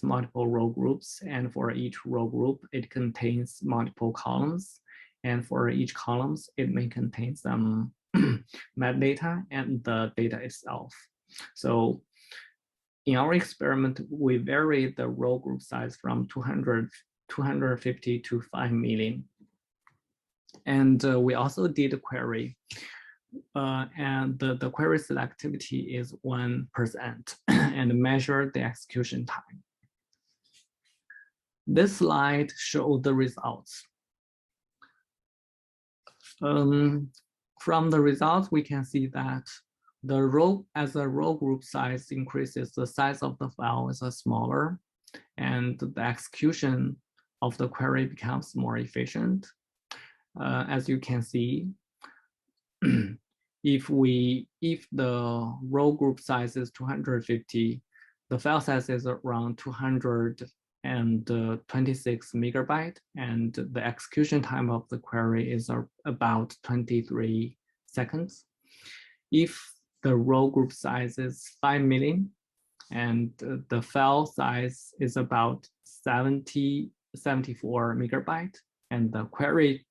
multiple row groups, and for each row group, it contains multiple columns, and for each columns, it may contain some metadata and the data itself. So in our experiment, we varied the row group size from 250 to 5 million. And we also did a query, and the query selectivity is 1% and measured the execution time. This slide shows the results. From the results, we can see that as the row group size increases, the size of the file is smaller, and the execution of the query becomes more efficient. As you can see, if the row group size is 250, the file size is around 226 megabyte, and the execution time of the query is about 23 seconds. If the row group size is 5 million, and the file size is about 74 megabyte, and the query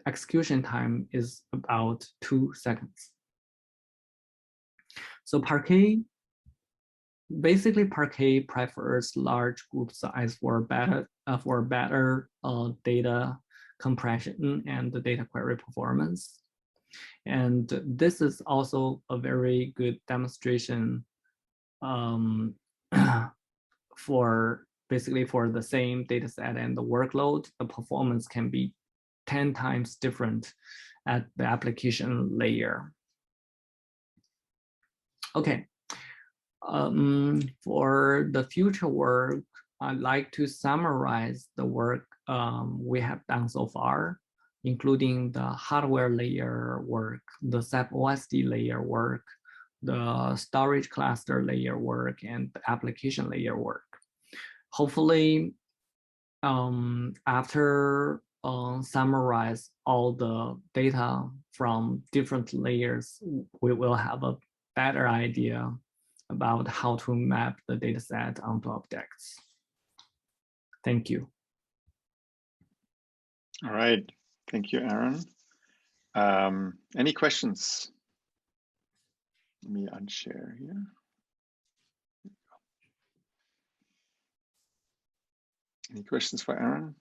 execution time is about 2 seconds. So Parquet prefers large group size for better data compression and the data query performance. And this is also a very good demonstration for the same data set and the workload, the performance can be 10 times different at the application layer. Okay, for the future work, I'd like to summarize the work we have done so far, including the hardware layer work, the SAP OSD layer work, the storage cluster layer work, and the application layer work. Hopefully, after summarize all the data from different layers, we will have a better idea about how to map the data set onto objects. Thank you.
All right. Thank you, Aaron. Any questions? Let me unshare here. Any questions for Aaron?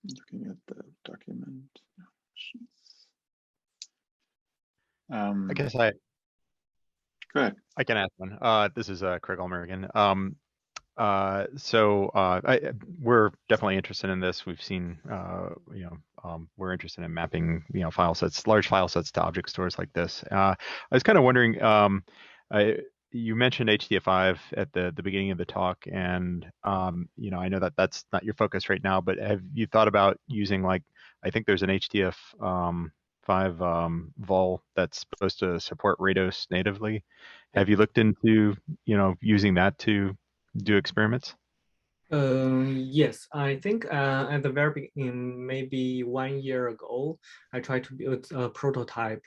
Looking at the document.
I guess
go ahead.
I can ask one. This is Craig Ulmer again. We're definitely interested in this. We've seen, we're interested in mapping, file sets, large file sets to object stores like this. I was kind of wondering, you mentioned HDF5 at the beginning of the talk, and I know that that's not your focus right now, but have you thought about using, like, I think there's an HDF5 vol that's supposed to support Rados natively. Have you looked into using that to do experiments?
Yes, I think at the very beginning, maybe 1 year ago, I tried to build a prototype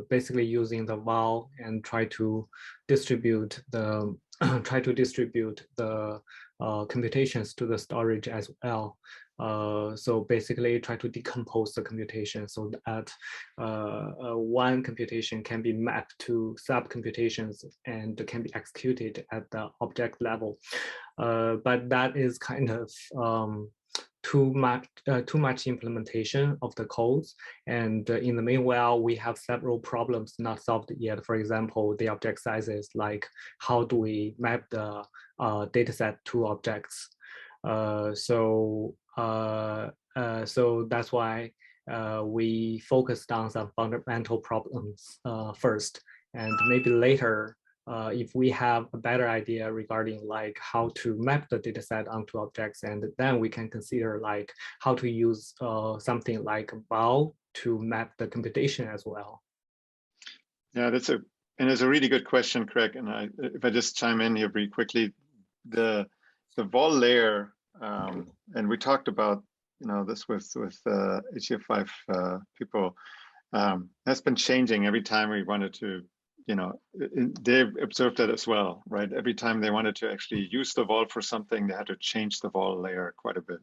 basically using the val and try to distribute the computations to the storage as well. So basically try to decompose the computation so that one computation can be mapped to sub-computations and can be executed at the object level. But that is kind of too much implementation of the codes. And in the meanwhile, we have several problems not solved yet. For example, the object sizes, like how do we map the data set to objects? So that's why we focused on some fundamental problems first, and maybe later, if we have a better idea regarding like how to map the data set onto objects, and then we can consider like how to use something like val to map the computation as well.
Yeah, that's a really good question, Craig. And if I just chime in here very quickly, the vol layer, and we talked about this with HF5 people, has been changing every time we wanted to. They've observed that as well, right? Every time they wanted to actually use the vol for something, they had to change the vol layer quite a bit.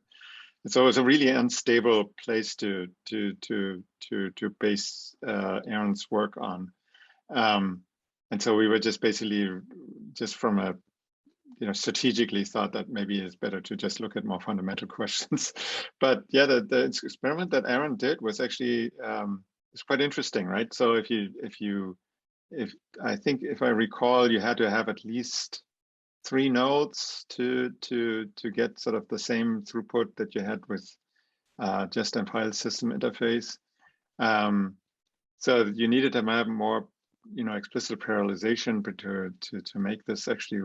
And so it's a really unstable place to base Aaron's work on. And so we were just basically from a strategically thought that maybe it's better to just look at more fundamental questions. But yeah, the experiment that Aaron did was actually it's quite interesting, right? So I think if I recall, you had to have at least 3 nodes to get sort of the same throughput that you had with just a file system interface. So you needed to have more explicit parallelization to make this actually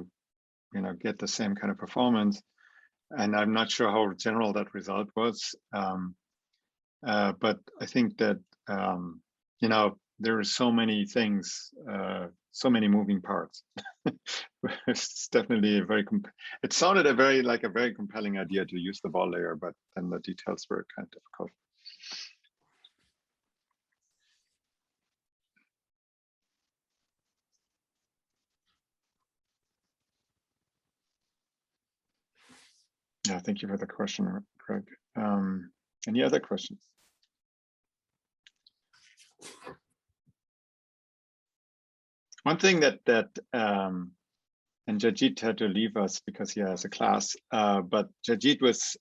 get the same kind of performance. And I'm not sure how general that result was, but I think that there are so many things, so many moving parts. It's definitely it sounded like a very compelling idea to use the vol layer, but then the details were kind of difficult. Yeah, thank you for the question, Craig. Any other questions? One thing that and Jayjeet had to leave us because he has a class, but Jayjeet was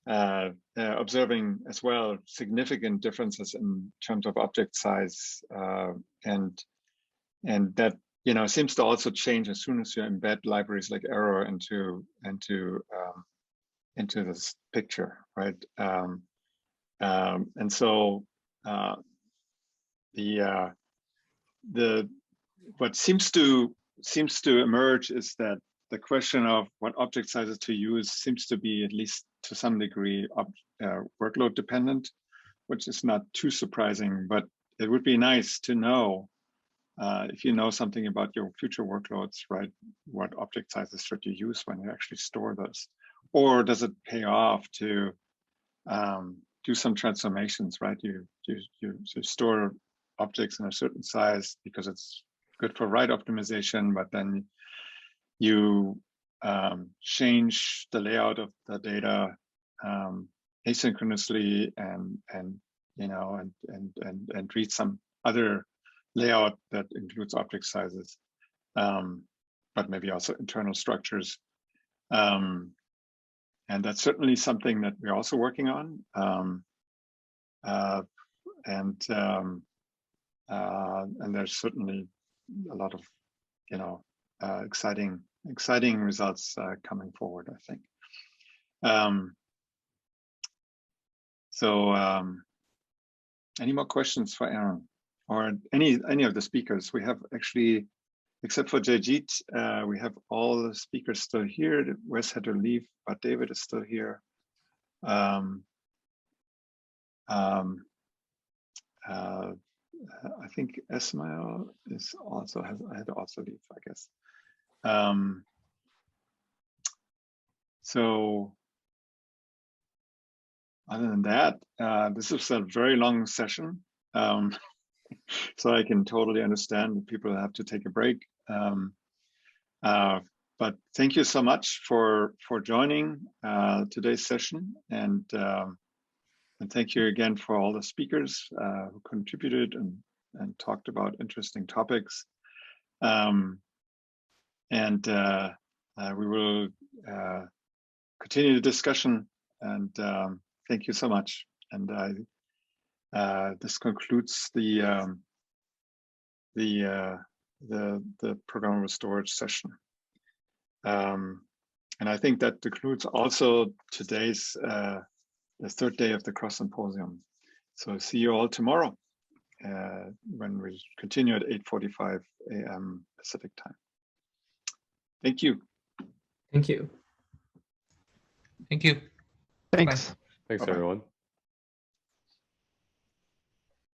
observing as well significant differences in terms of object size, and that seems to also change as soon as you embed libraries like Arrow into this picture, right? And so what seems to emerge is that the question of what object sizes to use seems to be, at least to some degree, workload dependent, which is not too surprising. But it would be nice to know, if you know something about your future workloads, right, what object sizes should you use when you actually store this? Or does it pay off to do some transformations, right? You store objects in a certain size because it's good for write optimization, but then you change the layout of the data asynchronously and read some other layout that includes object sizes, but maybe also internal structures. And that's certainly something that we're also working on. And there's certainly a lot of exciting results coming forward, I think. Any more questions for Aaron or any of the speakers? We have actually, except for Jayjeet, we have all the speakers still here. Wes had to leave, but David is still here. I think Esmaeil is also had to also leave, I guess. So other than that, this is a very long session. So I can totally understand that people have to take a break. But thank you so much for joining today's session, and thank you again for all the speakers who contributed and talked about interesting topics. We will continue the discussion, and thank you so much. And this concludes the programmable storage session. And I think that concludes also today's the third day of the Cross Symposium. So see you all tomorrow when we continue at 8:45 a.m. Pacific time. Thank you.
Thank you.
Thank you.
Thanks.
Thanks,
Bye-bye.
everyone.